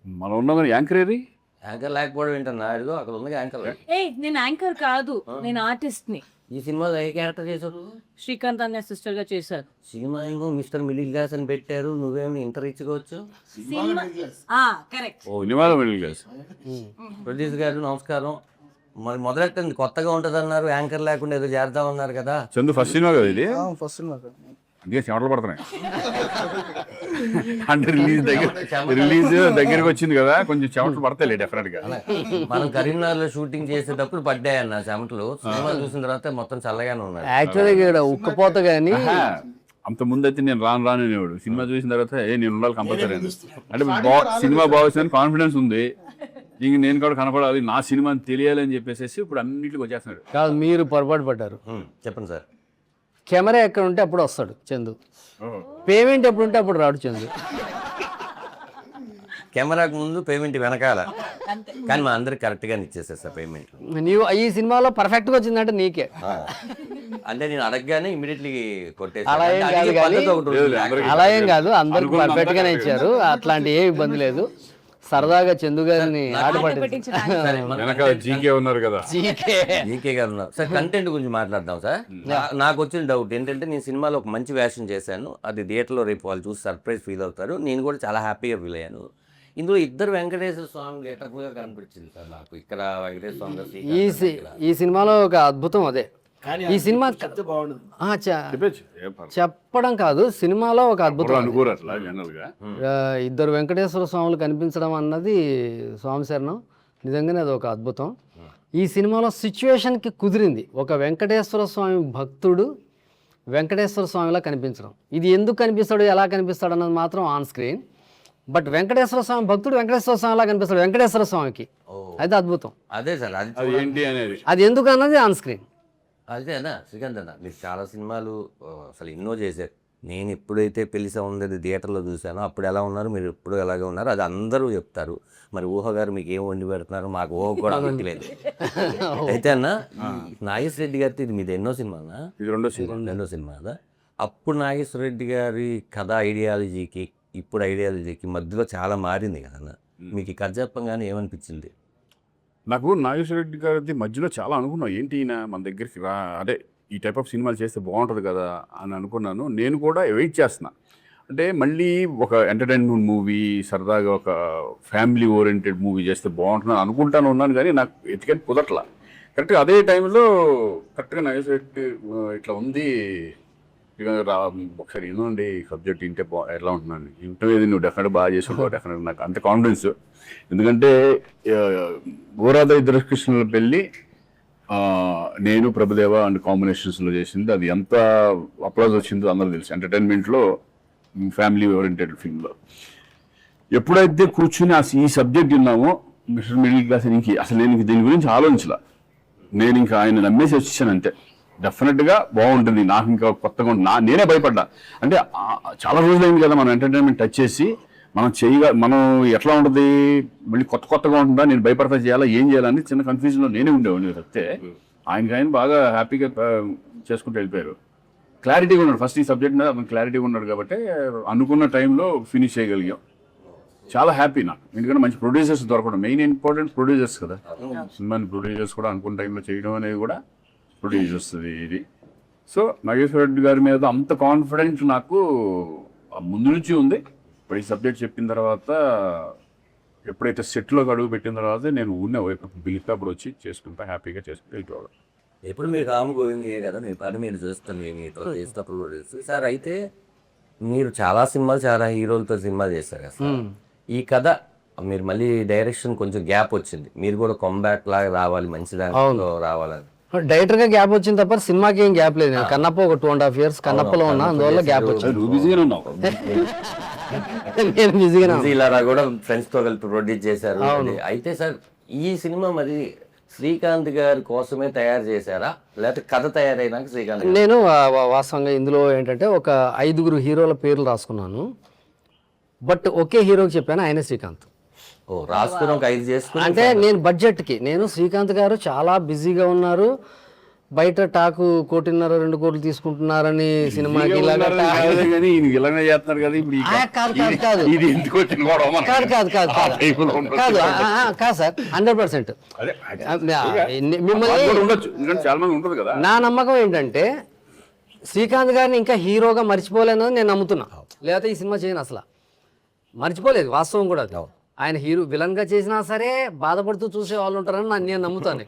మనం ఉన్నాం కానీ యాంకర్ ఏది? యాంకర్ లేకపోవడం ఏంటన్నా, అదిగో అక్కడ ఉంది యాంకర్. నేను యాంకర్ కాదు, నేను ఆర్టిస్ట్ ని. ఈ సినిమాలో ఏ క్యారెక్టర్ చేశారు? శ్రీకాంత్ అనే సిస్టర్ గా చేశారు. సినిమా ఏమో మిస్టర్ మిడిల్ క్లాస్ అని పెట్టారు, నువ్వేమో ఇంటర్ ఇచ్చుకోవచ్చు. కరెక్ట్. ఓ సినిమాలో మిడిల్ క్లాస్. ప్రొడ్యూసర్ గారు నమస్కారం. మరి మొదలెట్టండి, కొత్తగా ఉంటుంది అన్నారు, యాంకర్ లేకుండా ఏదో చేద్దామన్నారు కదా. చందు ఫస్ట్ సినిమా కదా ఇది? ఫస్ట్ సినిమా అందుకే చెమటలు పడుతున్నాయి. అంటే రిలీజ్ దగ్గరికి వచ్చింది కదా, కొంచెం చెమటలు పడతాయి డెఫినెట్ గా. మనం కరీంనగర్ లో షూటింగ్ చేసేటప్పుడు పడ్డాయన్న చెమటలు. సినిమా చూసిన తర్వాత మొత్తం చల్లగానే ఉన్నాయి. యాక్చువల్గా ఉక్కపోత కానీ అంత ముందు అయితే నేను రాను అనేవాడు. సినిమా చూసిన తర్వాత నేను ఉండాలి కంపల్సరీ అంటే సినిమా బాగుంది కాన్ఫిడెన్స్ ఉంది, ఇంక నేను కూడా కనపడాలి, నా సినిమా తెలియాలి అని చెప్పేసి ఇప్పుడు అన్నింటికి వచ్చేస్తున్నాడు. కాదు, మీరు పొరపాటు పడ్డారు. చెప్పండి సార్. కెమెరా ఎక్కడ ఉంటే అప్పుడు వస్తాడు చందు, పేమెంట్ ఎప్పుడు ఉంటే అప్పుడు రాడు చందు. కెమెరాకు ముందు పేమెంట్ వెనకాల, కానీ మా అందరికి కరెక్ట్ గా ఇచ్చేసేస్తా పేమెంట్. నీవు ఈ సినిమాలో పర్ఫెక్ట్ గా వచ్చిందంటే నీకే. అంటే నేను అడగగానే ఇమీడియట్లీ కొట్టేసి. అలా ఏం కాదు, అందరికి పర్ఫెక్ట్ గానే ఇచ్చారు, అట్లాంటి ఏ ఇబ్బంది లేదు. సరదాగా చందు గారిని జీకే ఉన్నారు కదా, జీకే గారు ఉన్నారు సార్. కంటెంట్ గురించి మాట్లాడదాం సార్. నాకు వచ్చిన డౌట్ ఏంటంటే, నేను సినిమాలో ఒక మంచి వేషం చేశాను, అది థియేటర్లో రేపు వాళ్ళు చూసి సర్ప్రైజ్ ఫీల్ అవుతారు, నేను కూడా చాలా హ్యాపీగా ఫీల్ అయ్యాను. ఇందులో ఇద్దరు వెంకటేశ్వర స్వామి గెటప్గా కనిపించింది సార్ నాకు. ఇక్కడ వెంకటేశ్వర స్వామి ఈ సినిమాలో ఒక అద్భుతం అదే. ఈ సినిమా చెప్పడం కాదు, సినిమాలో ఒక అద్భుతం. ఇద్దరు వెంకటేశ్వర స్వాములు కనిపించడం అన్నది స్వామి శరణం, నిజంగానే అది ఒక అద్భుతం. ఈ సినిమాలో సిచ్యువేషన్కి కుదిరింది. ఒక వెంకటేశ్వర స్వామి భక్తుడు వెంకటేశ్వర స్వామిలా కనిపించడం. ఇది ఎందుకు కనిపిస్తాడు, ఎలా కనిపిస్తాడు అన్నది మాత్రం ఆన్ స్క్రీన్. బట్ వెంకటేశ్వర స్వామి భక్తుడు వెంకటేశ్వర స్వామిలా కనిపిస్తాడు వెంకటేశ్వర స్వామికి. అది అద్భుతం. అదే సార్, అది ఎందుకు అన్నది ఆన్ స్క్రీన్. అదే అన్న శ్రీకాంత్ అన్న, మీరు చాలా సినిమాలు అసలు ఎన్నో చేశారు. నేను ఎప్పుడైతే పెళ్లి సౌందర్య థియేటర్లో చూశానో అప్పుడు ఎలా ఉన్నారు, మీరు ఎప్పుడు ఎలాగే ఉన్నారు, అది అందరూ చెప్తారు. మరి ఊహ గారు మీకు ఏం వండి పెడుతున్నారు, మాకు ఊహ కూడా లేదు. అయితే అన్న, నాగేశ్వర రెడ్డి గారితో ఇది మీది ఎన్నో సినిమా అన్న? ఇది రెండో సినిమా కదా. అప్పుడు నాగేశ్వర రెడ్డి గారి కథ ఐడియాలజీకి ఇప్పుడు ఐడియాలజీకి మధ్యలో చాలా మారింది కదన్న. మీకు ఈ కథ చెప్పగానే ఏమనిపించింది? నాకు నాగేశ్వర రెడ్డి గారి మధ్యలో చాలా అనుకున్నాను, ఏంటి ఈయన మన దగ్గరికి అదే ఈ టైప్ ఆఫ్ సినిమాలు చేస్తే బాగుంటుంది కదా అని అనుకున్నాను. నేను కూడా వెయిట్ చేస్తున్నా, అంటే మళ్ళీ ఒక ఎంటర్టైన్మెంట్ మూవీ, సరదాగా ఒక ఫ్యామిలీ ఓరియంటెడ్ మూవీ చేస్తే బాగుంటుందని అనుకుంటాను ఉన్నాను, కానీ నాకు ఎతికని కుదరట్లా. కరెక్ట్గా అదే టైంలో కరెక్ట్గా నాగేశ్వర రెడ్డి ఇట్లా ఉంది, ఒకసారి వినండి సబ్జెక్ట్ వింటే ఎట్లా ఉంటున్నాను, ఇంటర్వ్యూ నువ్వు డెఫినెట్గా బాగా చేసుకుంటావు, డెఫినెట్గా నాకు అంత కాన్ఫిడెన్స్. ఎందుకంటే గోరాద ఇద్దరు కృష్ణుల పెళ్ళి నేను ప్రభుదేవ అండ్ కాంబినేషన్స్లో చేసింది, అది ఎంత అప్లాజ్ వచ్చిందో అందరూ తెలుసు. ఎంటర్టైన్మెంట్లో ఫ్యామిలీ ఓరియంటెడ్ ఫిల్మ్లో ఎప్పుడైతే కూర్చుని ఈ సబ్జెక్ట్ విన్నామో మిస్టర్ మిడిల్ క్లాస్, అసలు నేను దీని గురించి ఆలోచించలా, నేను ఇంకా ఆయన నమ్మేసి వచ్చాను అంతే. డెఫినెట్గా బాగుంటుంది, నాకు ఇంకా కొత్తగా ఉంటుంది, నేనే భయపడ్డా. అంటే చాలా రోజులైంది కదా మనం ఎంటర్టైన్మెంట్ టచ్ చేసి, మనం ఎట్లా ఉంటుంది, మళ్ళీ కొత్తగా ఉంటుందా, నేను భయపడతా చేయాలా, ఏం చేయాలని చిన్న కన్ఫ్యూజన్లో నేనే ఉండేవాడిని. చెప్తే ఆయన బాగా హ్యాపీగా చేసుకుంటూ వెళ్ళిపోయారు. క్లారిటీగా ఉన్నాడు, ఫస్ట్ ఈ సబ్జెక్ట్ మీద అతను క్లారిటీగా ఉన్నాడు కాబట్టి అనుకున్న టైంలో ఫినిష్ చేయగలిగాం. చాలా హ్యాపీ నాకు, ఎందుకంటే మంచి ప్రొడ్యూసర్స్ దొరకడం మెయిన్ ఇంపార్టెంట్. ప్రొడ్యూసర్స్ కదా, సినిమాని ప్రొడ్యూసర్స్ కూడా అనుకున్న టైంలో చేయడం అనేది కూడా ప్రొడ్యూసర్స్ ఇది. సో నాగేశ్వర రెడ్డి గారి మీద అంత కాన్ఫిడెన్స్ నాకు ముందు నుంచి ఉంది. ఇప్పుడు ఈ సబ్జెక్ట్ చెప్పిన తర్వాత, ఎప్పుడైతే సెట్లోకి అడుగు పెట్టిన తర్వాత నేను ఊరినే బిగితే అప్పుడు వచ్చి చేసుకుంటా, హ్యాపీగా చేసుకుంటూ వెళ్ళిపోవడం. ఎప్పుడు మీరు రాము గోవింద్ కదా, మీ పని మీరు చూస్తాను మీతో చేసినప్పుడు సార్. అయితే మీరు చాలా సినిమాలు, చాలా హీరోలతో సినిమా చేస్తారు కదా సార్. ఈ కథ మీరు మళ్ళీ డైరెక్షన్ కొంచెం గ్యాప్ వచ్చింది, మీరు కూడా కంబ్యాక్ లాగా రావాలి, మంచి దాంట్లో రావాలని. డైరెక్టర్ గా గ్యాప్ వచ్చింది తప్ప సినిమాకి ఏం గ్యాప్ లేదు. కన్నప్ప ఒక 2.5 years కన్నప్పలో ఉన్నా, అందువల్ల గ్యాప్ వచ్చింది. నేను బిజీగా ఇలా కూడా ఫ్రెండ్స్ తో కలిపి ప్రొడ్యూస్ చేశారు. అయితే సార్, ఈ సినిమా మరి శ్రీకాంత్ గారి కోసమే తయారు చేశారా, లేకపోతే కథ తయారైనాక శ్రీకాంత్? నేను వాస్తవంగా ఇందులో ఏంటంటే ఒక 5 హీరోల పేర్లు రాసుకున్నాను, బట్ ఒకే హీరోకి చెప్పాను, ఆయనే శ్రీకాంత్. రాసుకుని ఒక 5 చేసుకుని, అంటే నేను బడ్జెట్కి, నేను శ్రీకాంత్ గారు చాలా బిజీగా ఉన్నారు, బయట టాకు 1.5-2 కోట్లు తీసుకుంటున్నారని సినిమాకి ఇలాగా కానీ ఈయన ఇలానే చేస్తున్నారు కదా ఇప్పుడు కాదు ఇది ఎందుకు వచ్చిన గొడవ మనకి? కాదు కాదు కాదు ఆ type లో ఉండొచ్చు. కాదు కాదు సార్ 100%. అదే మిమ్మల్ని కూడా ఉండొచ్చు, ఎందుకంటే చాలా మంది ఉంటుంది కదా. నా నమ్మకం ఏంటంటే శ్రీకాంత్ గారిని ఇంకా హీరోగా మర్చిపోలేనని నేను నమ్ముతున్నా. లేకపోతే ఈ సినిమా చేయను అసలు, మర్చిపోలేదు. వాస్తవం కూడా అది. ఆయన హీరో విలన్ గా చేసినా సరే బాధపడుతూ చూసే వాళ్ళు ఉంటారని నేను నమ్ముతాను.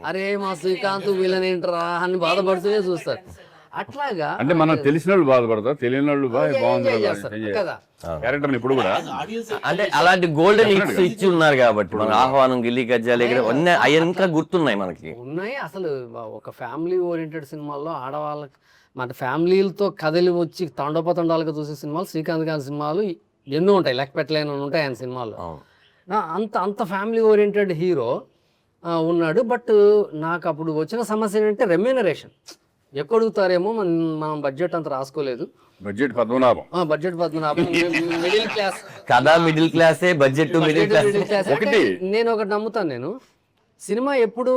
అరే మా శ్రీకాంత్ విలన్ ఏంటరా అని బాధపడుతూనే చూస్తారు. అట్లాగా అంటే మనం తెలిసిన వాళ్ళు బాధపడతారు, తెలియని వాళ్ళు బాగుంది కదా. క్యారెక్టర్ ఇప్పుడు కూడా అంటే అలాంటి గోల్డెన్ హిట్స్ ఇచ్చి ఉన్నారు కాబట్టి మన ఆహ్వానం, గిల్లీ గజ్జాలు అన్నీ అవి ఇంకా గుర్తున్నాయి మనకి. ఉన్నాయి. అసలు ఒక ఫ్యామిలీ ఓరియంటెడ్ సినిమాల్లో ఆడవాళ్ళకి మన ఫ్యామిలీలతో కథలు వచ్చి తండోపతండాలుగా చూసే సినిమాలు శ్రీకాంత్ గారి సినిమాలు ఎన్నో ఉంటాయి, లెక్క పెట్టలేని ఉంటాయి ఆయన సినిమాల్లో. అంత ఫ్యామిలీ ఓరియంటెడ్ హీరో ఉన్నాడు. బట్ నాకు అప్పుడు వచ్చిన సమస్య ఏంటంటే రెమ్యూనరేషన్ ఎక్కువ అడుగుతారేమో, మనం బడ్జెట్ అంత రాసుకోలేదు. బడ్జెట్ 12 బడ్జెట్ 12 మిడిల్ క్లాస్ కదా, మిడిల్ క్లాసే బడ్జెట్ మిడిల్ క్లాస్. ఒకటి నేను ఒకటి నమ్ముతాను, నేను సినిమా ఎప్పుడు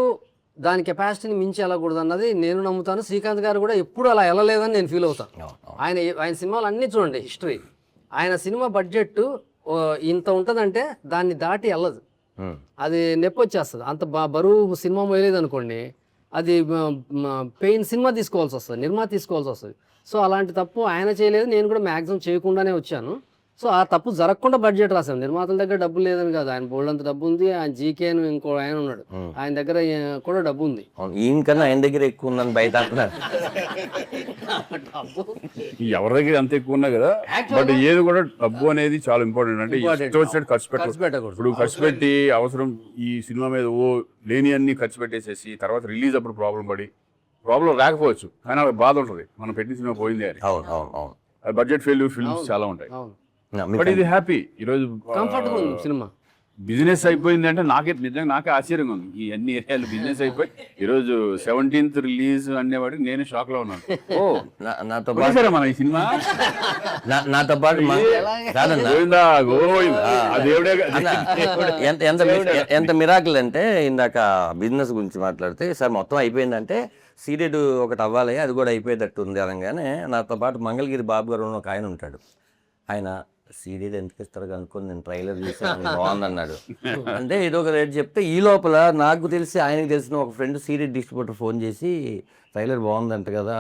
దాని కెపాసిటీని మించి వెళ్ళకూడదు అన్నది నేను నమ్ముతాను. శ్రీకాంత్ గారు కూడా ఎప్పుడు అలా వెళ్ళలేదని నేను ఫీల్ అవుతాను. ఆయన సినిమాలు అన్నీ చూడండి, హిస్టరీ. ఆయన సినిమా బడ్జెట్ ఇంత ఉంటుందంటే దాన్ని దాటి వెళ్ళదు, అది నొప్పి వచ్చేస్తుంది. అంత బరువు సినిమా పోయలేదు అనుకోండి, అది పెయిన్ సినిమా తీసుకోవాల్సి వస్తుంది, నిర్మాత తీసుకోవాల్సి వస్తుంది. సో అలాంటి తప్పు ఆయన చేయలేదు, నేను కూడా మ్యాక్సిమం చేయకుండానే వచ్చాను. సో ఆ తప్పు జరగకుండా బడ్జెట్ రాశాను. నిర్మాతల దగ్గర డబ్బు లేదని కాదు, ఆయన బోల్డ్ అంత డబ్బు ఉంది. ఆయన జీకే అని ఇంకో ఆయన ఉన్నాడు, ఆయన దగ్గర కూడా డబ్బు ఉంది. ఈయనకన్నా ఆయన దగ్గర ఎక్కువ ఉందని బయట అంటున్నారు. ఎవరి దగ్గర అంత ఎక్కువ ఉన్నా కదా, బట్ ఏది కూడా డబ్బు అనేది చాలా ఇంపార్టెంట్. అంటే ఇష్టం వచ్చినట్టు ఖర్చు పెట్టకూడదు. ఇప్పుడు ఖర్చు పెట్టి అవసరం ఈ సినిమా మీద లేని అన్ని ఖర్చు పెట్టేసేసి తర్వాత రిలీజ్ అప్పుడు ప్రాబ్లం రాకపోవచ్చు, కానీ వాళ్ళకి బాధ ఉంటుంది మనం పెట్టిన సినిమా పోయింది అని. అది బడ్జెట్ ఫెయిల్యూర్ ఫిల్మ్స్ చాలా ఉంటాయి. బట్ ఇది హ్యాపీ, ఈరోజు కంఫర్ట్గా ఉంది సినిమా. బిజినెస్ అయిపోయింది అంటే నాకే ఆశ్చర్యంగా ఉంది. ఈ అన్ని ఏరియాలు బిజినెస్ అయిపోయి ఈరోజు 17th రిలీజ్ అనేవాడికి నేను షాక్ లో ఉన్నాను. నాతో పాటు మన ఈ సినిమా నాతో పాటు గోవిందా గోవిందా ఎంత మిరాకిల్ అంటే, ఇందాక బిజినెస్ గురించి మాట్లాడితే సార్ మొత్తం అయిపోయిందంటే సీరియడ్ ఒకటి అవ్వాలి, అది కూడా అయిపోయేటట్టు ఉంది అనగానే నాతో పాటు మంగళగిరి బాబు గారు ఒక ఆయన ఉంటాడు. ఆయన సీరియడ్ ఎందుకు ఇస్తారు అనుకుని నేను ట్రైలర్ చూసాను బాగుందన్నాడు. అంటే ఏదో ఒక రేట్ చెప్తే ఈ లోపల నాకు తెలిసి ఆయనకు తెలిసిన ఒక ఫ్రెండ్ సీరియడ్ డిస్ట్రిబ్యూటర్ ఫోన్ చేసి ట్రైలర్ బాగుందంట కదా,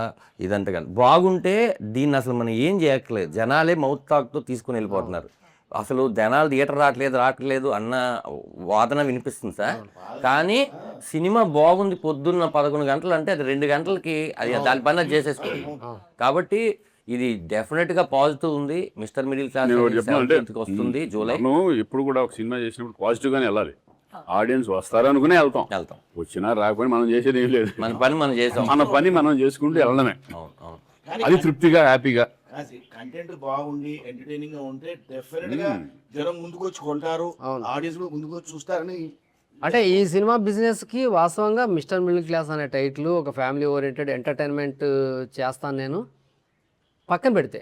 ఇదంట కదా. బాగుంటే దీన్ని అసలు మనం ఏం చేయట్లేదు, జనాలే మౌత్ టాక్తో తీసుకుని వెళ్ళిపోతున్నారు. అసలు జనాలు థియేటర్ రావట్లేదు అన్న వాదన వినిపిస్తుంది సార్. కానీ సినిమా బాగుంది, పొద్దున్న 11 గంటలు అంటే అది 2 గంటలకి అది దాని పని అది చేసేసుకోండి. కాబట్టి ఇది డెఫినెట్ గా పాజిటివ్ ఉంది. మిస్టర్ మిడిల్ క్లాస్ వస్తుంది జూలై. ఎప్పుడు కూడా ఒక సినిమా చేసినప్పుడు పాజిటివ్ గానే వెళ్ళాలి. ఆడియన్స్ వస్తారనుకునే వెళ్తాం, వచ్చినా రాకపోయినా మనం చేసేది ఏం లేదు, మన పని మనం చేసాం, మన పని మనం చేసుకుంటూ వెళ్ళడమే. అది తృప్తిగా హ్యాపీగా కంటెంట్ బాగుండి ఎంటర్టైనింగ్ గా ఉంటే డెఫినెట్ గా జనం ముందుకు వచ్చి కొంటారు, ఆడియన్స్ కూడా ముందుకు వచ్చి చూస్తారని. అంటే ఈ సినిమా బిజినెస్ కి వాస్తవంగా మిస్టర్ మిడిల్ క్లాస్ అనే టైటిల్, ఒక ఫ్యామిలీ ఓరియంటెడ్ ఎంటర్టైన్మెంట్ చేస్తాను నేను పక్కన పెడితే,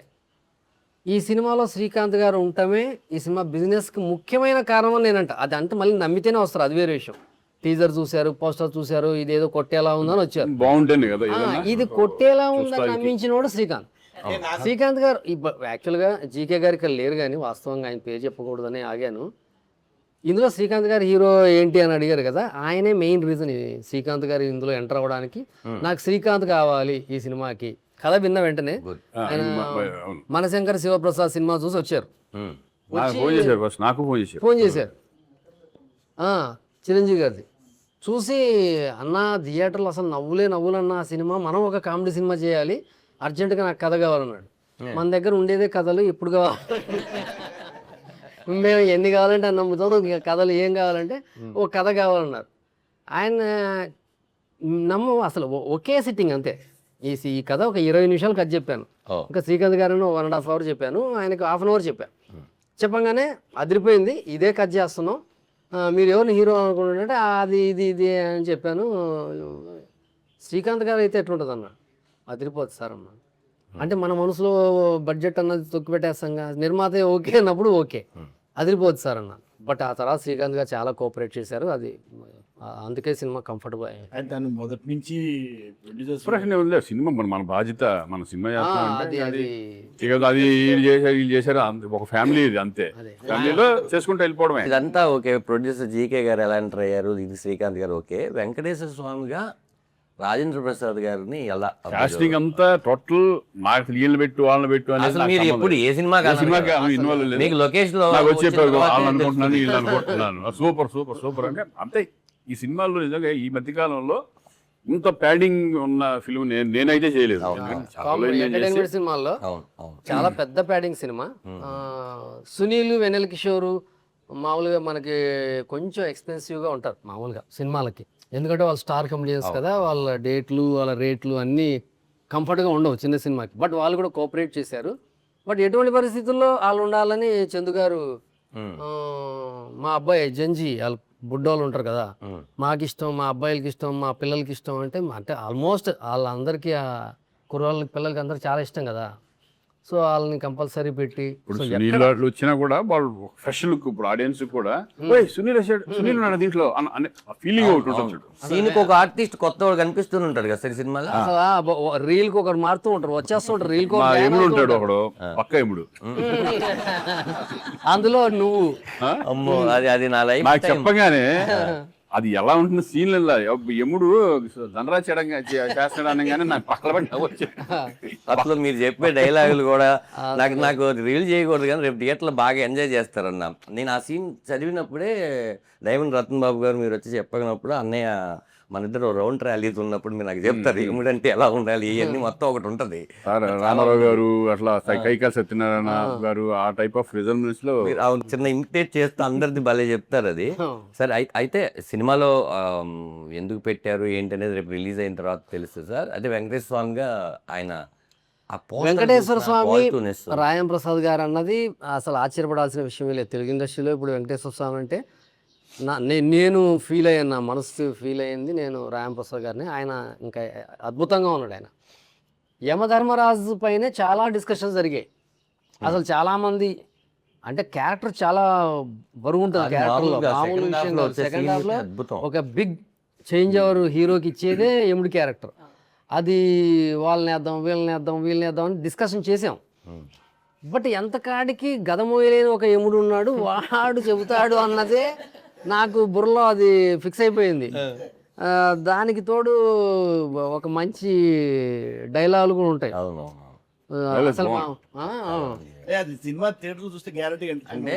ఈ సినిమాలో శ్రీకాంత్ గారు ఉండటమే ఈ సినిమా బిజినెస్కి ముఖ్యమైన కారణం నేనంట. అది అంటే మళ్ళీ నమ్మితేనే వస్తారు, అది వేరే విషయం. టీజర్ చూశారు, పోస్టర్ చూశారు, ఇదేదో కొట్టేలా ఉందని వచ్చారు. బాగుంటుంది కదా, ఇది కొట్టేలా ఉందని నమ్మించినోడు శ్రీకాంత్. శ్రీకాంత్ గారు యాక్చువల్గా జీకే గారు ఇక్కడ లేరు, కానీ వాస్తవంగా ఆయన పేరు చెప్పకూడదని ఆగాను. ఇందులో శ్రీకాంత్ గారు హీరో ఏంటి అని అడిగారు కదా, ఆయనే మెయిన్ రీజన్. శ్రీకాంత్ గారు ఇందులో ఎంటర్ అవ్వడానికి నాకు శ్రీకాంత్ కావాలి ఈ సినిమాకి. కథ విన్న వెంటనే మనశంకర్ శివప్రసాద్ సినిమా చూసి వచ్చారు, ఫోన్ చేశారు చిరంజీవి గారిది చూసి, అన్న థియేటర్లో అసలు నవ్వులు అన్న సినిమా, మనం ఒక కామెడీ సినిమా చేయాలి, అర్జెంటుగా నాకు కథ కావాలన్నాడు. మన దగ్గర ఉండేదే కథలు, ఎప్పుడు కావాలి మేము ఎన్ని కావాలంటే అన్న నమ్ముతాం, కథలు ఏం కావాలంటే ఓ కథ కావాలన్నారు. ఆయన అసలు ఒకే సిట్టింగ్ అంతే. ఈ కథ ఒక 20 నిమిషాలు కథ చెప్పాను, ఇంకా శ్రీకాంత్ గారిని 1.5 hours చెప్పాను, ఆయనకు 1/2 hour చెప్పాను. చెప్పగానే అదిరిపోయింది, ఇదే కథ చేస్తున్నాం, మీరు ఎవరిని హీరో అనుకుంటుంటే అది ఇది అని చెప్పాను. శ్రీకాంత్ గారు అయితే ఎట్లుంటుంది అన్న, అదిరిపోతుంది సార్ అన్న. అంటే మన మనసులో బడ్జెట్ అన్నది తొక్కి పెట్టేస్తాం, నిర్మాత ఓకే అన్నప్పుడు ఓకే, అదిరిపోతుంది సార్ అన్న. బట్ ఆ తర్వాత శ్రీకాంత్ గారు చాలా కోఆపరేట్ చేశారు. అది అందుకే సినిమా కంఫర్టబుల్ అయ్యింది. అండ్ దాన్ని మొదటి నుంచి ప్రొడ్యూసర్స్ ఎక్స్ప్రెషన్ ఉంది సినిమా మన బాధ్యత, మన సినిమా చేస్తామంటే అది అది అది ఇక అది వీళ్ళు చేశారు ఒక ఫ్యామిలీ ఇది అంతే, ఫ్యామిలీలో చేసుకుంటూ వెళ్ళిపోవడమే. ఇదంతా ఓకే. ప్రొడ్యూసర్ జీకే గారు ఎలా ఎంటర్ అయ్యారు, ఇది శ్రీకాంత్ గారు ఓకే. వెంకటేశ్వర స్వామిగా రాజేంద్ర ప్రసాద్ గారిని ఎలా కాస్టింగ్ అంతా టోటల్ నాకు వీళ్ళని పెట్టు వాళ్ళని పెట్టు అనేది అసలు నాకు మీరు సంబంధం ఎప్పుడు లేదు. ఏ సినిమా ఏ సినిమాకి ఇన్వాల్వ్ లేదు. మీకు లొకేషన్ లో నాకు వచ్చి వచ్చిన చెప్పారు తర్వాతే వాళ్ళు అనుకుంటున్నాను తెలుస్తుంది. వీళ్ళు అనుకుంటున్నాను. సూపర్ సూపర్ సూపర్ అంటే అంతే. ఈ సినిమాల్లో నిజంగా ఈ మధ్యకాలంలో ఇంత ప్యాడింగ్ ఉన్న ఫిల్మ్ నేనైతే చేయలేదు. చాలా enjoy చేసి- ఎంటర్టైన్మెంట్ సినిమాల్లో అవును అవును చాలా పెద్ద ప్యాడింగ్ సినిమా. సునీల్, వెన్నెల కిషోర్ మామూలుగా మనకి కొంచెం ఎక్స్పెన్సివ్గా ఉంటారు మామూలుగా సినిమాలకి, ఎందుకంటే వాళ్ళు స్టార్ కమెడియన్స్ కదా, వాళ్ళ డేట్లు వాళ్ళ రేట్లు అన్నీ కంఫర్ట్గా ఉండవు చిన్న సినిమాకి. బట్ వాళ్ళు కూడా కోఆపరేట్ చేశారు. బట్ ఎటువంటి పరిస్థితుల్లో వాళ్ళు ఉండాలని చందు గారు మా అబ్బాయి జంజీ వాళ్ళు బుడ్డోళ్ళు ఉంటారు కదా, మాకు ఇష్టం, మా అబ్బాయిలకి ఇష్టం, మా పిల్లలకి ఇష్టం అంటే ఆల్మోస్ట్ వాళ్ళందరికీ ఆ కుర్రాళ్ళకి పిల్లలకి అందరికి చాలా ఇష్టం కదా. సో వాళ్ళని కంపల్సరీ పెట్టి ఇప్పుడు సునీల్ వాళ్ళు వచ్చినా కూడా వాళ్ళు ఫ్రెష్ లుక్, ఇప్పుడు ఆడియన్స్ కూడా "ఓయ్, సునీల్ వచ్చాడు, సునీల్ ఉన్నాడు దీంట్లో" అనే ఫీలింగ్ ఒకటి ఉంటుంది. సీన్కి ఒక ఆర్టిస్ట్ కొత్త వాడు కనిపిస్తుంటాడు కదా సార్ సినిమాలో. రీల్ కి ఒకటి మారుతూ ఉంటారు, వచ్చేస్తూ ఉంటారు రీల్ మా ఎముడు ఉంటాడు ఒకడు, పక్క ఎముడు. అందులో నువ్వు అమ్మో అది అది నా లైఫ్ నాకు చెప్పగానే అది ఎలా ఉంటుంది సీన్లలో, ఎముడు ధనరాజ్ చేస్తాడు అనగానే నాకు పక్కన పడి వచ్చి అసలు మీరు చెప్పే డైలాగులు కూడా నాకు రీల్ చేయకూడదు కానీ రేపు థియేటర్లో బాగా ఎంజాయ్ చేస్తారన్న. నేను ఆ సీన్ చదివినప్పుడే డైమండ్ రతన్ బాబు గారు మీరు వచ్చి చెప్పినప్పుడు అన్నయ్య మన ఇద్దరు రౌండ్ ర్యాలీ ఉన్నప్పుడు మీరు నాకు చెప్తారు ఏమిటంటే ఎలా ఉండాలి ఇవన్నీ మొత్తం ఒకటి ఉంటుంది. రామారావు గారు అట్లా కైకాల సత్యనారాయణ గారు ఆ టైప్ ఆఫ్ రిజల్యూన్స్ లో మీరు చిన్న ఇమిటేట్ చేస్తూ అందరిది భలే చెప్తారు అది. సరే అయితే సినిమాలో ఎందుకు పెట్టారు ఏంటి అనేది రేపు రిలీజ్ అయిన తర్వాత తెలుస్తుంది సార్. అయితే వెంకటేశ్వర స్వామిగా ఆయన వెంకటేశ్వర స్వామి రాయం ప్రసాద్ గారు అన్నది అసలు ఆశ్చర్యపడాల్సిన విషయమే లేదు తెలుగు ఇండస్ట్రీలో. ఇప్పుడు వెంకటేశ్వర స్వామి అంటే నేను ఫీల్ అయ్యాను, నా మనసు ఫీల్ అయ్యింది నేను రాయం ప్రసాద్ గారిని. ఆయన ఇంకా అద్భుతంగా ఉన్నాడు. ఆయన యమధర్మరాజు పైనే చాలా డిస్కషన్స్ జరిగాయి. అసలు చాలామంది అంటే క్యారెక్టర్ చాలా బరువు ఉంటుంది క్యారెక్టర్లో, మామూలు విషయం కాదు. సెకండ్ హాఫ్లో ఒక బిగ్ చేంజ్ ఓవర్ హీరోకి ఇచ్చేదే యముడి క్యారెక్టర్. అది వాళ్ళని వేద్దాం వీళ్ళని వేద్దాం అని డిస్కషన్ చేసాం. బట్ ఎంత కాడికి గదమోయలేని ఒక యముడు ఉన్నాడు, వాడు చెబుతాడు అన్నదే నాకు బుర్రలో అది ఫిక్స్ అయిపోయింది. దానికి తోడు ఒక మంచి డైలాగులు కూడా ఉంటాయి. అసలు అది సినిమా థియేటర్ చూస్తే గ్యారంటీ అంటే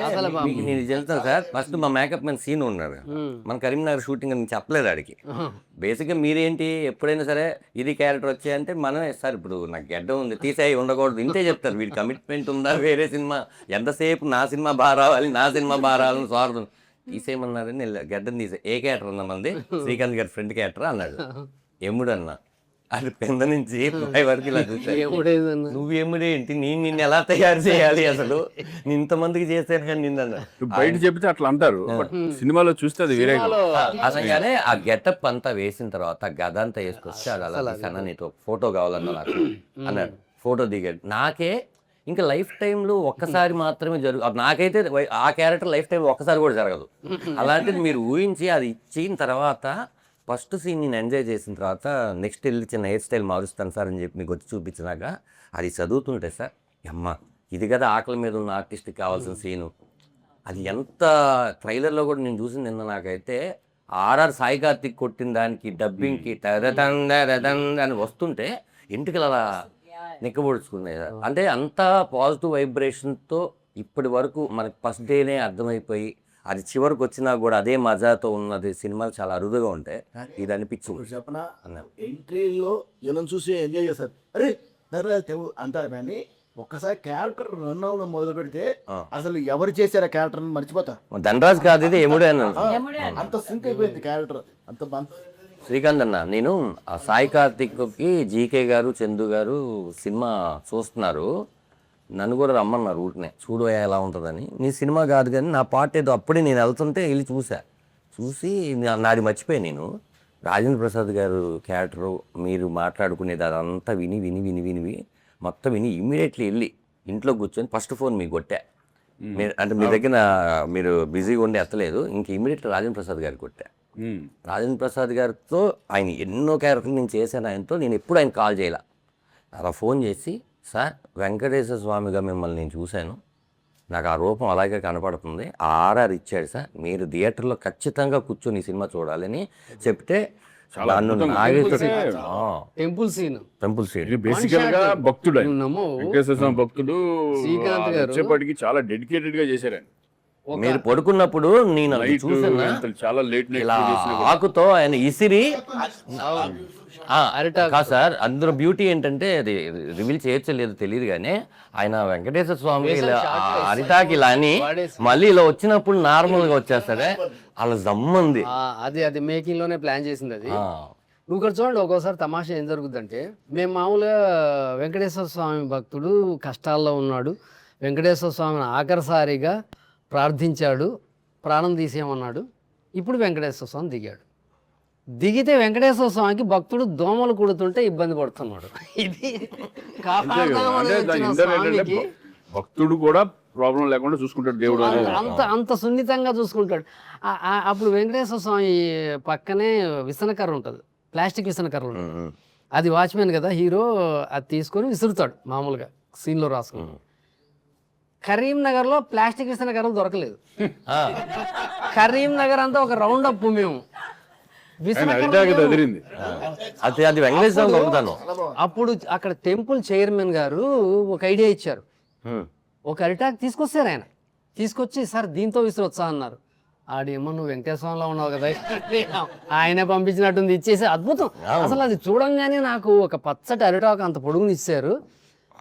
మీకు నేను చెప్తాను సార్. ఫస్ట్ మా మేకప్ మ్యాన్ సీన్ ఉన్నాడు మన కరీంనగర్ షూటింగ్ అని చెప్పలేదు ఆడికి. బేసిక్గా మీరేంటి ఎప్పుడైనా సరే ఇది క్యారెక్టర్ వచ్చాయంటే మనమే సార్ ఇప్పుడు నాకు గడ్డ ఉంది తీసేయి ఉండకూడదు ఇంతే చెప్తారు. వీడి కమిట్మెంట్ ఉందా, వేరే సినిమా ఎంతసేపు నా సినిమా బాగా రావాలని స్వార్థం తీసేయమన్నారని నేను గడ్డని తీసే ఏ క్యారెక్టర్ అన్నా మంది శ్రీకాంత్ గారి ఫ్రెండ్ క్యారెక్టర్ అన్నాడు. ఎముడు అన్న అది కింద నుంచి పై వరకు ఇలా చూసాను. నువ్వు ఎముడేంటి నిన్ను ఎలా తయారు చేయాలి అసలు నేను ఇంతమందికి చేస్తాను కానీ నిన్న బయట చెప్తే అట్లా అంటారు, సినిమాలో చూస్తే అది వేరే. అసలుగానే ఆ గెటప్ అంతా వేసిన తర్వాత గద అంతా వేసుకొచ్చి అది అలా తీసాను, నీతో ఫోటో కావాలన్నా నాకు అన్నాడు. ఫోటో దిగాడు. నాకే ఇంకా లైఫ్ టైంలో ఒక్కసారి మాత్రమే నాకైతే ఆ క్యారెక్టర్ లైఫ్ టైం ఒక్కసారి కూడా జరగదు. అలాంటిది మీరు ఊహించి అది ఇచ్చిన తర్వాత ఫస్ట్ సీన్ నేను ఎంజాయ్ చేసిన తర్వాత నెక్స్ట్ వెళ్ళి చిన్న హెయిర్ స్టైల్ మారుస్తాను సార్ అని చెప్పి మీకు వచ్చి చూపించినాక అది చదువుతుంటే సార్ అమ్మ ఇది కదా ఆకలి మీద ఉన్న ఆర్టిస్ట్కి కావాల్సిన సీను. అది ఎంత ట్రైలర్లో కూడా నేను చూసింది నిన్న. నాకైతే ఆర్ఆర్ సాయి కార్తిక్ కొట్టిన దానికి డబ్బింగ్కి అని వస్తుంటే ఇంటికి అలా నిక్కబొడుచుకున్నాయి. అంటే అంత పాజిటివ్ వైబ్రేషన్తో ఇప్పటి వరకు మనకి ఫస్ట్ డేనే అర్థమైపోయి అది చివరికి వచ్చినా కూడా అదే మజాతో ఉన్నది. సినిమాలు చాలా అరుదుగా ఉంటాయి. ఇది అనిపించింది చెప్పనా ఎంట్రీలో జనం చూసి ఎంజాయ్ చేస్తారు, అరే అంటారు. కానీ ఒక్కసారి క్యారెక్టర్ రన్ అవ్వడం మొదలు పెడితే అసలు ఎవరు చేశారు ఆ క్యారెక్టర్ మర్చిపోతా. ధనరాజ్ కాదు ఇది ఎముడే అన్నాడు. అంత సింక్ అయిపోయింది క్యారెక్టర్ అంత బాగా. శ్రీకాంత్ అన్న నేను ఆ సాయి కార్తిక్కి జీకే గారు చందు గారు సినిమా చూస్తున్నారు, నన్ను కూడా రమ్మన్నారు ఊరినే చూడు ఎలా ఉంటుందని. నీ సినిమా కాదు కానీ నా పాట ఏదో అప్పుడే నేను వెళ్తుంటే వెళ్ళి చూసి నాది మర్చిపోయాను. నేను రాజేంద్ర ప్రసాద్ గారు క్యారెక్టరు మీరు మాట్లాడుకునేది అదంతా విని మొత్తం విని ఇమ్మీడియట్లీ వెళ్ళి ఇంట్లో కూర్చొని ఫస్ట్ ఫోన్ మీకు కొట్టా. అంటే మీ దగ్గర మీరు బిజీగా ఉండి ఎత్తలేదు, ఇంక ఇమీడియట్ రాజేంద్ర ప్రసాద్ గారికి కొట్టా. రాజేంద్ర ప్రసాద్ గారితో ఆయన ఎన్నో క్యారెక్టర్లు నేను చేశాను ఆయనతో. నేను ఎప్పుడు ఆయన కాల్ చేయాల, అలా ఫోన్ చేసి, సార్ వెంకటేశ్వర స్వామిగా మిమ్మల్ని నేను చూశాను, నాకు ఆ రూపం అలాగే కనపడుతుంది, ఆ ఆర్ఆర్ ఇచ్చాడు సార్, మీరు థియేటర్లో ఖచ్చితంగా కూర్చొని ఈ సినిమా చూడాలని చెప్తే టెంపుల్ సీన్ బేసికల్ గా భక్తుడు ఆయన. నమ్మో వెంకటేశ్వర స్వామి భక్తుడు. శ్రీకాంత్ గారు వచ్చేప్పటికి చాలా డెడికేటెడ్ గా చేశారు ఆయన. మీరు పడుకున్నప్పుడు నేను అది నైట్ చూసాను, చాలా లేట్ ఇలా నైట్ ఆకుతో ఆయన ఇసిరి అరిటాకు. కాదు సార్, అందులో బ్యూటీ ఏంటంటే అది రివీల్ చేయొచ్చో లేదో తెలియదు కానీ ఆయన వెంకటేశ్వర స్వామి ఇలా అరిటాకి ఇలా అని మళ్ళీ ఇలా వచ్చినప్పుడు నార్మల్ గా వచ్చేస్తాడే, అలా జమ్మంది. అది మేకింగ్ లోనే ప్లాన్ చేసింది అది. నువ్వు ఇక్కడ చూడండి, ఒక్కోసారి తమాషా ఏం జరుగుతుందంటే, మేము మామూలుగా వెంకటేశ్వర స్వామి భక్తుడు కష్టాల్లో ఉన్నాడు, వెంకటేశ్వర స్వామిని ఆఖరిసారిగా ప్రార్థించాడు, ప్రాణం తీసేయమన్నాడు, ఇప్పుడు వెంకటేశ్వర స్వామి దిగాడు. దిగితే వెంకటేశ్వర స్వామికి భక్తుడు దోమలు కుడుతుంటే ఇబ్బంది పడుతున్నాడు. ఇది కాపాడదామని వచ్చిన స్వామికి భక్తుడు కూడా ప్రాబ్లం లేకుండా చూసుకుంటాడు దేవుడు అనేది. అంత సున్నితంగా చూసుకుంటాడు. అప్పుడు వెంకటేశ్వర స్వామి పక్కనే విసనకర్ర ఉంటుంది, ప్లాస్టిక్ విసనకర్ర ఉంటుంది. అది వాచ్మెన్ కదా హీరో, అది తీసుకొని విసురుతాడు మామూలుగా సీన్లో రాసుకుని. కరీంనగర్లో ప్లాస్టిక్ విసనకర్రలు దొరకలేదు. కరీంనగర్ అంతా ఒక రౌండ్ అప్ మేము అది వెంకటేశ్వర దొరుకుతాను. అప్పుడు అక్కడ టెంపుల్ చైర్మన్ గారు ఒక ఐడియా ఇచ్చారు. ఒక అరిటాక్ తీసుకొచ్చారు ఆయన, తీసుకొచ్చి సార్ దీంతో విసురొచ్చా అన్నారు. ఆడేమో నువ్వు వెంకటేశ్వరంలో ఉన్నావు కదా, ఆయనే పంపించినట్టుంది, ఇచ్చేసి అద్భుతం. అసలు అది చూడంగానే నాకు ఒక పచ్చటి అరిటాకు అంత పొడుగుని ఇచ్చారు,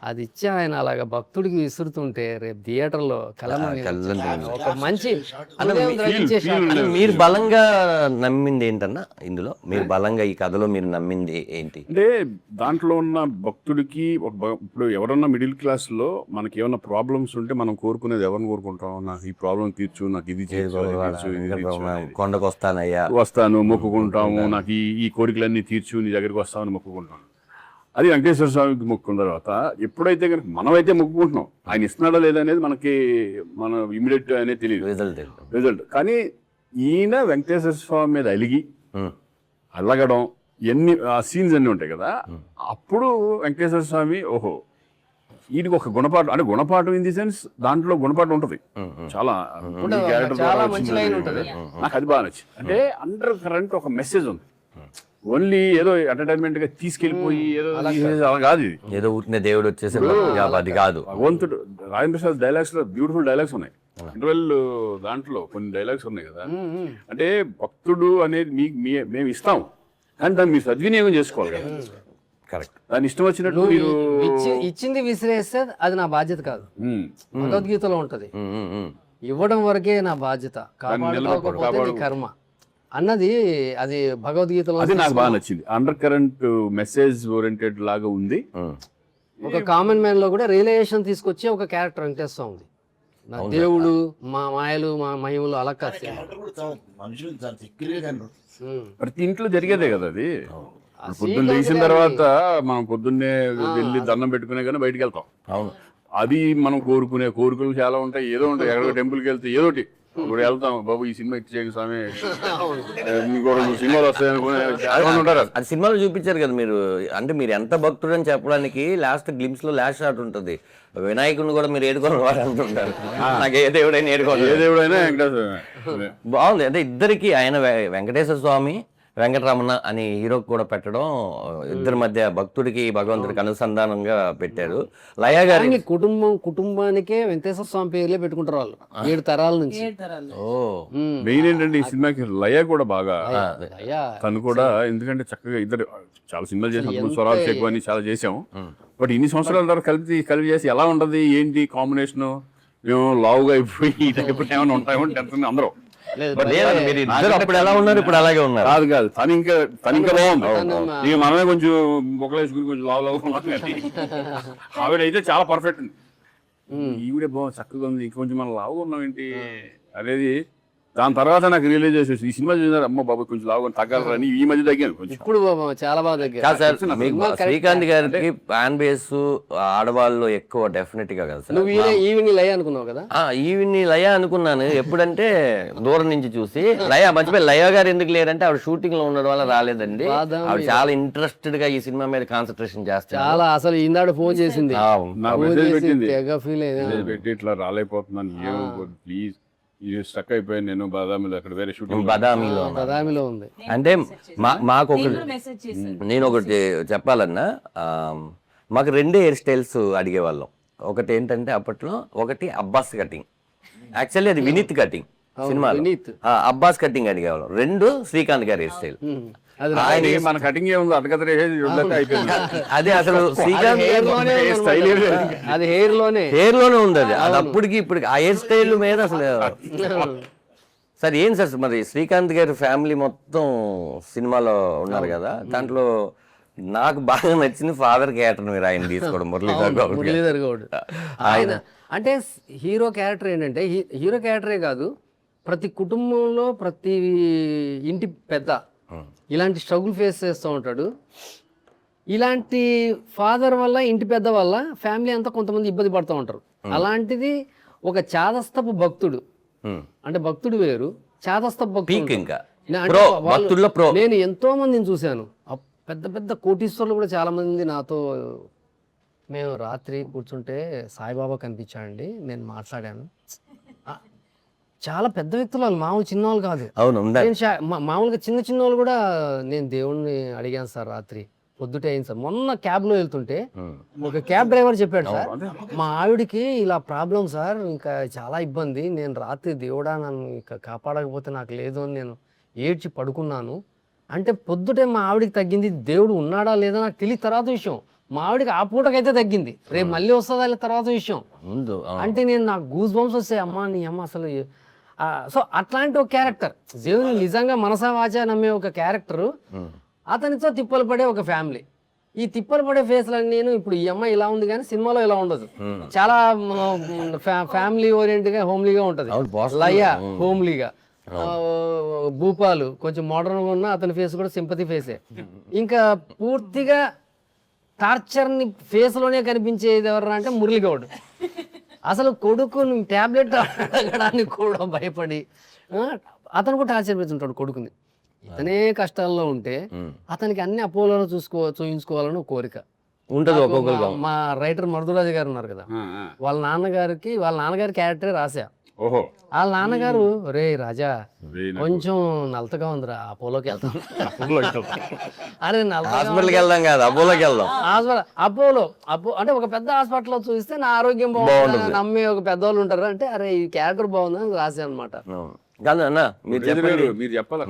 అది ఇచ్చి ఆయన అలాగా భక్తుడికి విసురుతుంటే రేపు థియేటర్లో ఒక మంచి మీరు బలంగా నమ్మింది ఏంటన్నా ఇందులో? మీరు బలంగా ఈ కథలో మీరు నమ్మింది ఏంటి అంటే, దాంట్లో ఉన్న భక్తుడికి ఇప్పుడు ఎవరన్నా మిడిల్ క్లాస్ లో మనకి ఏమన్నా ప్రాబ్లమ్స్ ఉంటే మనం కోరుకునేది ఎవరిని కోరుకుంటాం? నాకు ఈ ప్రాబ్లం తీర్చు, నాకు ఇది కొండకు వస్తాను మొక్కుకుంటాము, నాకు ఈ కోరికలన్నీ తీర్చు, నీ దగ్గరికి వస్తామని మొక్కుకుంటాను. అది వెంకటేశ్వర స్వామికి మొక్కుకున్న తర్వాత ఎప్పుడైతే కనుక మనమైతే మొక్కుకుంటున్నాం, ఆయన ఇస్తున్నాడా లేదా అనేది మనకి మన ఇమీడియట్ అనేది తెలియదు రిజల్ట్. కానీ ఈయన వెంకటేశ్వర స్వామి మీద అలగడం ఆ సీన్స్ అన్నీ ఉంటాయి కదా, అప్పుడు వెంకటేశ్వర స్వామి ఓహో వీడికి ఒక గుణపాఠం, అంటే గుణపాఠం ఇన్ ది సెన్స్ దాంట్లో గుణపాఠం ఉంటుంది చాలా, నాకు అది బాగా నచ్చింది. అంటే అండర్ కరెంట్ ఒక మెసేజ్ ఉంది, ఓన్లీ ఏదో ఎంటర్టైన్మెంట్ గా తీసుకెళ్లిపోయి ఏదో అలా కాదు, ఇది ఏదో ఊరినే దేవుడు వచ్చేసి అది కాదు. భగవంతుడు రాజేంద్ర ప్రసాద్ డైలాగ్స్ లో బ్యూటిఫుల్ డైలాగ్స్ ఉన్నాయి, ఇంటర్వెల్ దాంట్లో కొన్ని డైలాగ్స్ ఉన్నాయి కదా. అంటే భక్తుడు అనేది మేము ఇస్తాం, కానీ దాన్ని మీరు సద్వినియోగం చేసుకోవాలి కదా. కరెక్ట్, దాని ఇష్టం వచ్చినట్టు మీరు ఇచ్చింది విసిరేస్తే అది నా బాధ్యత కాదు. భగవద్గీతలో ఉంటది, ఇవ్వడం వరకే నా బాధ్యత, కాపాడుకోకపోతే నీ కర్మ అన్నది. అది భగవద్గీతలో అది నాకు బాగా నచ్చింది. అండర్ కరెంట్ మెసేజ్ ఓరియంటెడ్ లాగా ఉంది. ఒక కామన్ మ్యాన్ లో కూడా రియలైజేషన్ తీసుకొచ్చే ఒక క్యారెక్టర్ వెంకటేశ్వర ఉంది. నా దేవుడు, మా మాయలు, మా మహిమలు అలా కాదు, ప్రతి ఇంట్లో జరిగేదే కదా అది. పొద్దున్న లేచిన తర్వాత మనం పొద్దున్నే వెళ్ళి దండం పెట్టుకునే కానీ బయటికి వెళ్తాం. అవును, అది మనం కోరుకునే కోరికలు చాలా ఉంటాయి, ఏదో ఉంటాయి. ఎక్కడికి టెంపుల్కి వెళ్తే ఏదోటి ఇప్పుడు వెళ్తాం, బాబు ఈ సినిమా ఇచ్చేయండి స్వామి, ఇంకొక సినిమాలు వస్తాయి అనుకునే. అది సినిమాలో చూపించారు కదా మీరు, అంటే మీరు ఎంత భక్తుడు అని చెప్పడానికి లాస్ట్ గ్లిమ్స్ లో లాస్ట్ షాట్ ఉంటుంది, వినాయకుడిని కూడా మీరు ఏడుకోని వాడు అంటుంటారు. నాకు ఏ దేవుడైనా ఏడుకోవాలి, ఏ దేవుడైనా వెంకటేశ్వర. బాగుంది. అంటే ఇద్దరికి ఆయన వెంకటేశ్వర స్వామి వెంకటరమణ అని హీరోకి కూడా పెట్టడం, ఇద్దరి మధ్య భక్తుడికి భగవంతుడికి అనుసంధానంగా పెట్టారు. లయ గారి కుటుంబానికే వెంకటేశ్వర స్వామి పేర్లే పెట్టుకుంటారు వాళ్ళు 7 తరాల నుంచి. మెయిన్ ఏంటంటే ఈ సినిమాకి లయ కూడా బాగా, తను కూడా ఎందుకంటే చక్కగా ఇద్దరు చాలా సినిమాలు చేసాం, స్వరాలు చెక్కు అని చాలా చేసాము. బట్ ఇన్ని సంవత్సరాల తర్వాత కలిపి చేసి ఎలా ఉంటది ఏంటి కాంబినేషన్, మేము లావుగా అయిపోయి ఈ టైప్ ఏమైనా ఉంటాయో టెన్షన్ అందరూ. అప్పుడు ఎలా ఉన్నారు, ఇప్పుడు అలాగే ఉన్నారు. కాదు తను ఇంకా బాగుంది. ఇక మనమే కొంచెం మొక్కలు వేసుకుని కొంచెం లావు ఆవిడైతే చాలా పర్ఫెక్ట్ ఉంది. ఈవిడే బాగుంది, చక్కగా ఉంది. కొంచెం మనం లావుగా ఉన్నాం ఏంటి అనేది దాని తర్వాత నాకు రియలైజ్ చేసేసి ఈ సినిమా చూసారు అమ్మ బాబు కొంచెం లాగా తగ్గలరని ఈ మధ్య తగ్గాను కొంచెం. ఇప్పుడు చాలా బాగా దగ్గర కాదు సార్, మీకు శ్రీకాంత్ గారికి ఫ్యాన్ బేస్ ఆడవాళ్ళు ఎక్కువ డెఫినెట్ గా కదా సార్. నువ్వు ఈవినింగ్ లయ అనుకున్నావు కదా. ఈవిని లయ అనుకున్నాను ఎప్పుడంటే దూరం నుంచి చూసి. లయ మర్చిపోయి, లయ గారు ఎందుకు లేరంటే ఆవిడ షూటింగ్ లో ఉండడం వల్ల రాలేదండి. ఆవిడ చాలా ఇంట్రెస్టెడ్ గా ఈ సినిమా మీద కాన్సన్ట్రేషన్ చేస్తారు. చాలా అసలు ఈనాడు ఫోన్ చేసింది, నాకు మెసేజ్ పెట్టింది, తెగ ఫీల్ అయ్యింది. మెసేజ్ పెట్టి ఇట్లా రాలేకపోతున్నాను, ఏమో ప్లీజ్ ఇది స్టక్ అయిపోయాను నేను బాదామిలో, అక్కడ వేరే షూటింగ్ బదామిలో బదామిలో ఉంది. అంటే మాకు నేను ఒకటి కూడా మెసేజ్ చేశాను. నేను ఒకటి చెప్పాలన్నా, మాకు రెండే హెయిర్ స్టైల్స్ అడిగేవాళ్ళం. ఒకటి ఏంటంటే అప్పట్లో ఒకటి అబ్బాస్ కటింగ్, యాక్చువల్లీ అది Vineeth cutting cinema, Abbas cutting అడిగేవాళ్ళం. రెండు శ్రీకాంత్ గారి హెయిర్ స్టైల్. అది మన కటింగ్ ఏముంది అటకత్ర అయిపోయింది. అదే అసలు శ్రీకాంత్ అది హెయిర్ లోనే ఉంది. అది అప్పటికి ఇప్పటికి ఆ హెయిర్ స్టైల్ మీద అసలు. సార్ ఏం సార్ మరి శ్రీకాంత్ గారి ఫ్యామిలీ మొత్తం సినిమాలో ఉన్నారు కదా, దాంట్లో నాకు బాగా నచ్చింది ఫాదర్ క్యారెక్టర్ మీరు ఆయన తీసుకోవడం, మురళీధర్ గౌడ్. ఆయన అంటే హీరో క్యారెక్టర్ ఏంటంటే హీరో క్యారెక్టరే కాదు, ప్రతి కుటుంబంలో ప్రతి ఇంటి పెద్ద ఇలాంటి స్ట్రగుల్ ఫేస్ చేస్తూ ఉంటాడు. ఇలాంటి ఫాదర్ వల్ల, ఇంటి పెద్ద వల్ల ఫ్యామిలీ అంతా కొంతమంది ఇబ్బంది పడుతూ ఉంటారు. అలాంటిది ఒక చాదస్తపు భక్తుడు, అంటే భక్తుడు వేరు, చాదస్తపు భక్తుడు. ఇంకా నేను ఎంతో మందిని చూశాను, పెద్ద పెద్ద కోటీశ్వరులు కూడా చాలా మంది నాతో, మేము రాత్రి కూర్చుంటే సాయిబాబా కనిపించాడండి, నేను మాట్లాడాను. చాలా పెద్ద వ్యక్తులు వాళ్ళు, మామూలు చిన్న వాళ్ళు కాదు. అవును, మామూలుగా చిన్న వాళ్ళు కూడా, నేను దేవుణ్ణి అడిగాను సార్ రాత్రి, పొద్దుటే అయింది సార్. మొన్న క్యాబ్లో వెళ్తుంటే ఒక క్యాబ్ డ్రైవర్ చెప్పాడు, సార్ మా ఆవిడకి ఇలా ప్రాబ్లం సార్, ఇంకా చాలా ఇబ్బంది, నేను రాత్రి దేవుడా నన్ను ఇంకా కాపాడకపోతే నాకు లేదు అని నేను ఏడ్చి పడుకున్నాను. అంటే పొద్దుటే మా ఆవిడకి తగ్గింది, దేవుడు ఉన్నాడా లేదా నాకు తెలియదు తర్వాత విషయం. మా ఆవిడకి ఆ పూటకైతే తగ్గింది, రేపు మళ్ళీ వస్తుందా లేదా తర్వాత విషయం. అంటే నేను నాకు గూస్ బంప్స్ వస్తాయి, అమ్మ నీ అమ్మ అసలు. సో అట్లాంటి ఒక క్యారెక్టర్, దేవుని నిజంగా మనసా వాచా నమ్మే ఒక క్యారెక్టరు, అతనితో తిప్పలు పడే ఒక ఫ్యామిలీ. ఈ తిప్పలు పడే ఫేస్లన్నీ నేను ఇప్పుడు ఈ అమ్మాయి ఇలా ఉంది కానీ సినిమాలో ఇలా ఉండదు, చాలా ఫ్యామిలీ ఓరియంట్గా హోమ్లీగా ఉంటుంది. లయ హోమ్లీగా, భూపాలు కొంచెం మోడర్న్గా ఉన్న అతని ఫేస్ కూడా సింపతి ఫేసే. ఇంకా పూర్తిగా టార్చర్ని ఫేస్లోనే కనిపించేది ఎవరు అంటే మురళీ గౌడ్. అసలు కొడుకుని ట్యాబ్లెట్ అడగడానికి కూడా భయపడి అతను కూడా టార్చర్ పెడుతుంటాడు కొడుకుని. ఇతనే కష్టాల్లో ఉంటే అతనికి అన్ని అపోలోలో చూయించుకోవాలని కోరిక ఉంటుంది ఒక్కొక్కరు. మా రైటర్ మరుదురాజు గారు ఉన్నారు కదా, వాళ్ళ నాన్నగారి క్యారెక్టరే రాసా. వాళ్ళ నాన్నగారు, రే రాజా కొంచెం నలతగా ఉందిరా, అపోలోకి వెళ్తాం. అరే హాస్పిటల్కి వెళ్దాం కాదు, అపోలోకి వెళ్దాం. అపోలో అంటే ఒక పెద్ద హాస్పిటల్లో చూస్తే నా ఆరోగ్యం బాగుంటుంది నమ్మే ఒక పెద్దవాళ్ళు ఉంటారు. అంటే అరే ఈ క్యారెక్టర్ బాగుందని రాసా అనమాట. కాదు అన్న, మీరు చెప్పండి,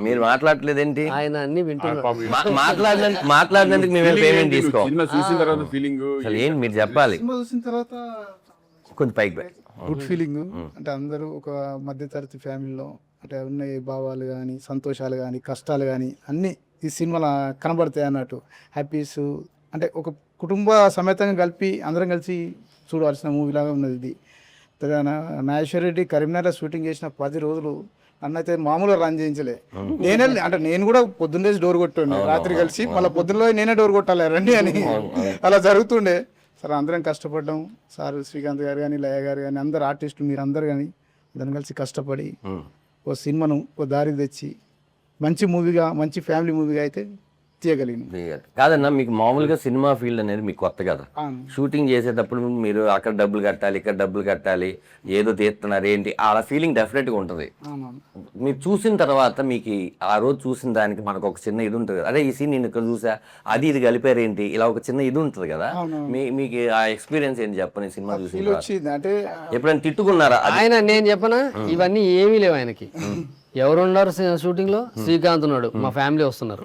మీరు మాట్లాడలేదేంటి? ఆయన అన్ని వింటున్నారు. మాట్లాడినందుకు మేము పేమెంట్ తీసుకో. చూసిన తర్వాత ఫీలింగ్ ఏంటి మీరు చెప్పాలి. చూసిన తర్వాత కొంచెం పైకి గుడ్ ఫీలింగ్. అంటే అందరూ ఒక మధ్యతరగతి ఫ్యామిలీలో అంటే ఉన్న భావాలు కానీ, సంతోషాలు కానీ, కష్టాలు కానీ అన్నీ ఈ సినిమాలో కనబడతాయి అన్నట్టు. హ్యాపీస్ అంటే ఒక కుటుంబ సమేతంగా కలిపి అందరం కలిసి చూడాల్సిన మూవీలాగా ఉన్నది ఇది. నాగేశ్వర రెడ్డి కరీంనగర్ షూటింగ్ చేసిన 10 రోజులు అన్నైతే మామూలుగా రన్ చేయించలే. నేను కూడా పొద్దున్నే డోర్ కొట్టుండే, రాత్రి కలిసి మళ్ళీ పొద్దున్నలో నేనే డోర్ కొట్టాలి రండి అని, అలా జరుగుతుండే. సార్ అందరం కష్టపడ్డాం, సార్ శ్రీకాంత్ గారు కానీ, లయ గారు కానీ, అందరు ఆర్టిస్టులు మీరు అందరు కానీ అందరం కలిసి కష్టపడి ఓ సినిమాను ఓ దారి తెచ్చి మంచి మూవీగా, మంచి ఫ్యామిలీ మూవీగా అయితే తీయగలిగిన. కాదన్నా, మీకు మామూలుగా సినిమా ఫీల్డ్ అనేది మీకు కొత్త కదా. షూటింగ్ చేసేటప్పుడు మీరు అక్కడ డబ్బులు కట్టాలి, ఇక్కడ డబ్బులు కట్టాలి, ఏదో తీస్తున్నారు ఏంటి, అలా ఫీలింగ్ డెఫినెట్గా ఉంటుంది. మీరు చూసిన తర్వాత మీకు ఆ రోజు చూసిన దానికి మనకు ఒక చిన్న ఇది ఉంటుంది, అదే ఈ సీన్ నేను ఇక్కడ చూసా, అది ఇది కలిపారు ఏంటి, ఇలా ఒక చిన్న ఇది ఉంటుంది కదా. మీకు ఆ ఎక్స్పీరియన్స్ ఏంటి చెప్పండి సినిమా చూసి? అంటే ఎప్పుడైనా తిట్టుకున్నారా? ఆయన నేను చెప్పనా, ఇవన్నీ ఏమీ లేవు ఆయనకి. ఎవరున్నారు షూటింగ్ లో? శ్రీకాంత్ ఉన్నాడు, మా ఫ్యామిలీ వస్తున్నారు,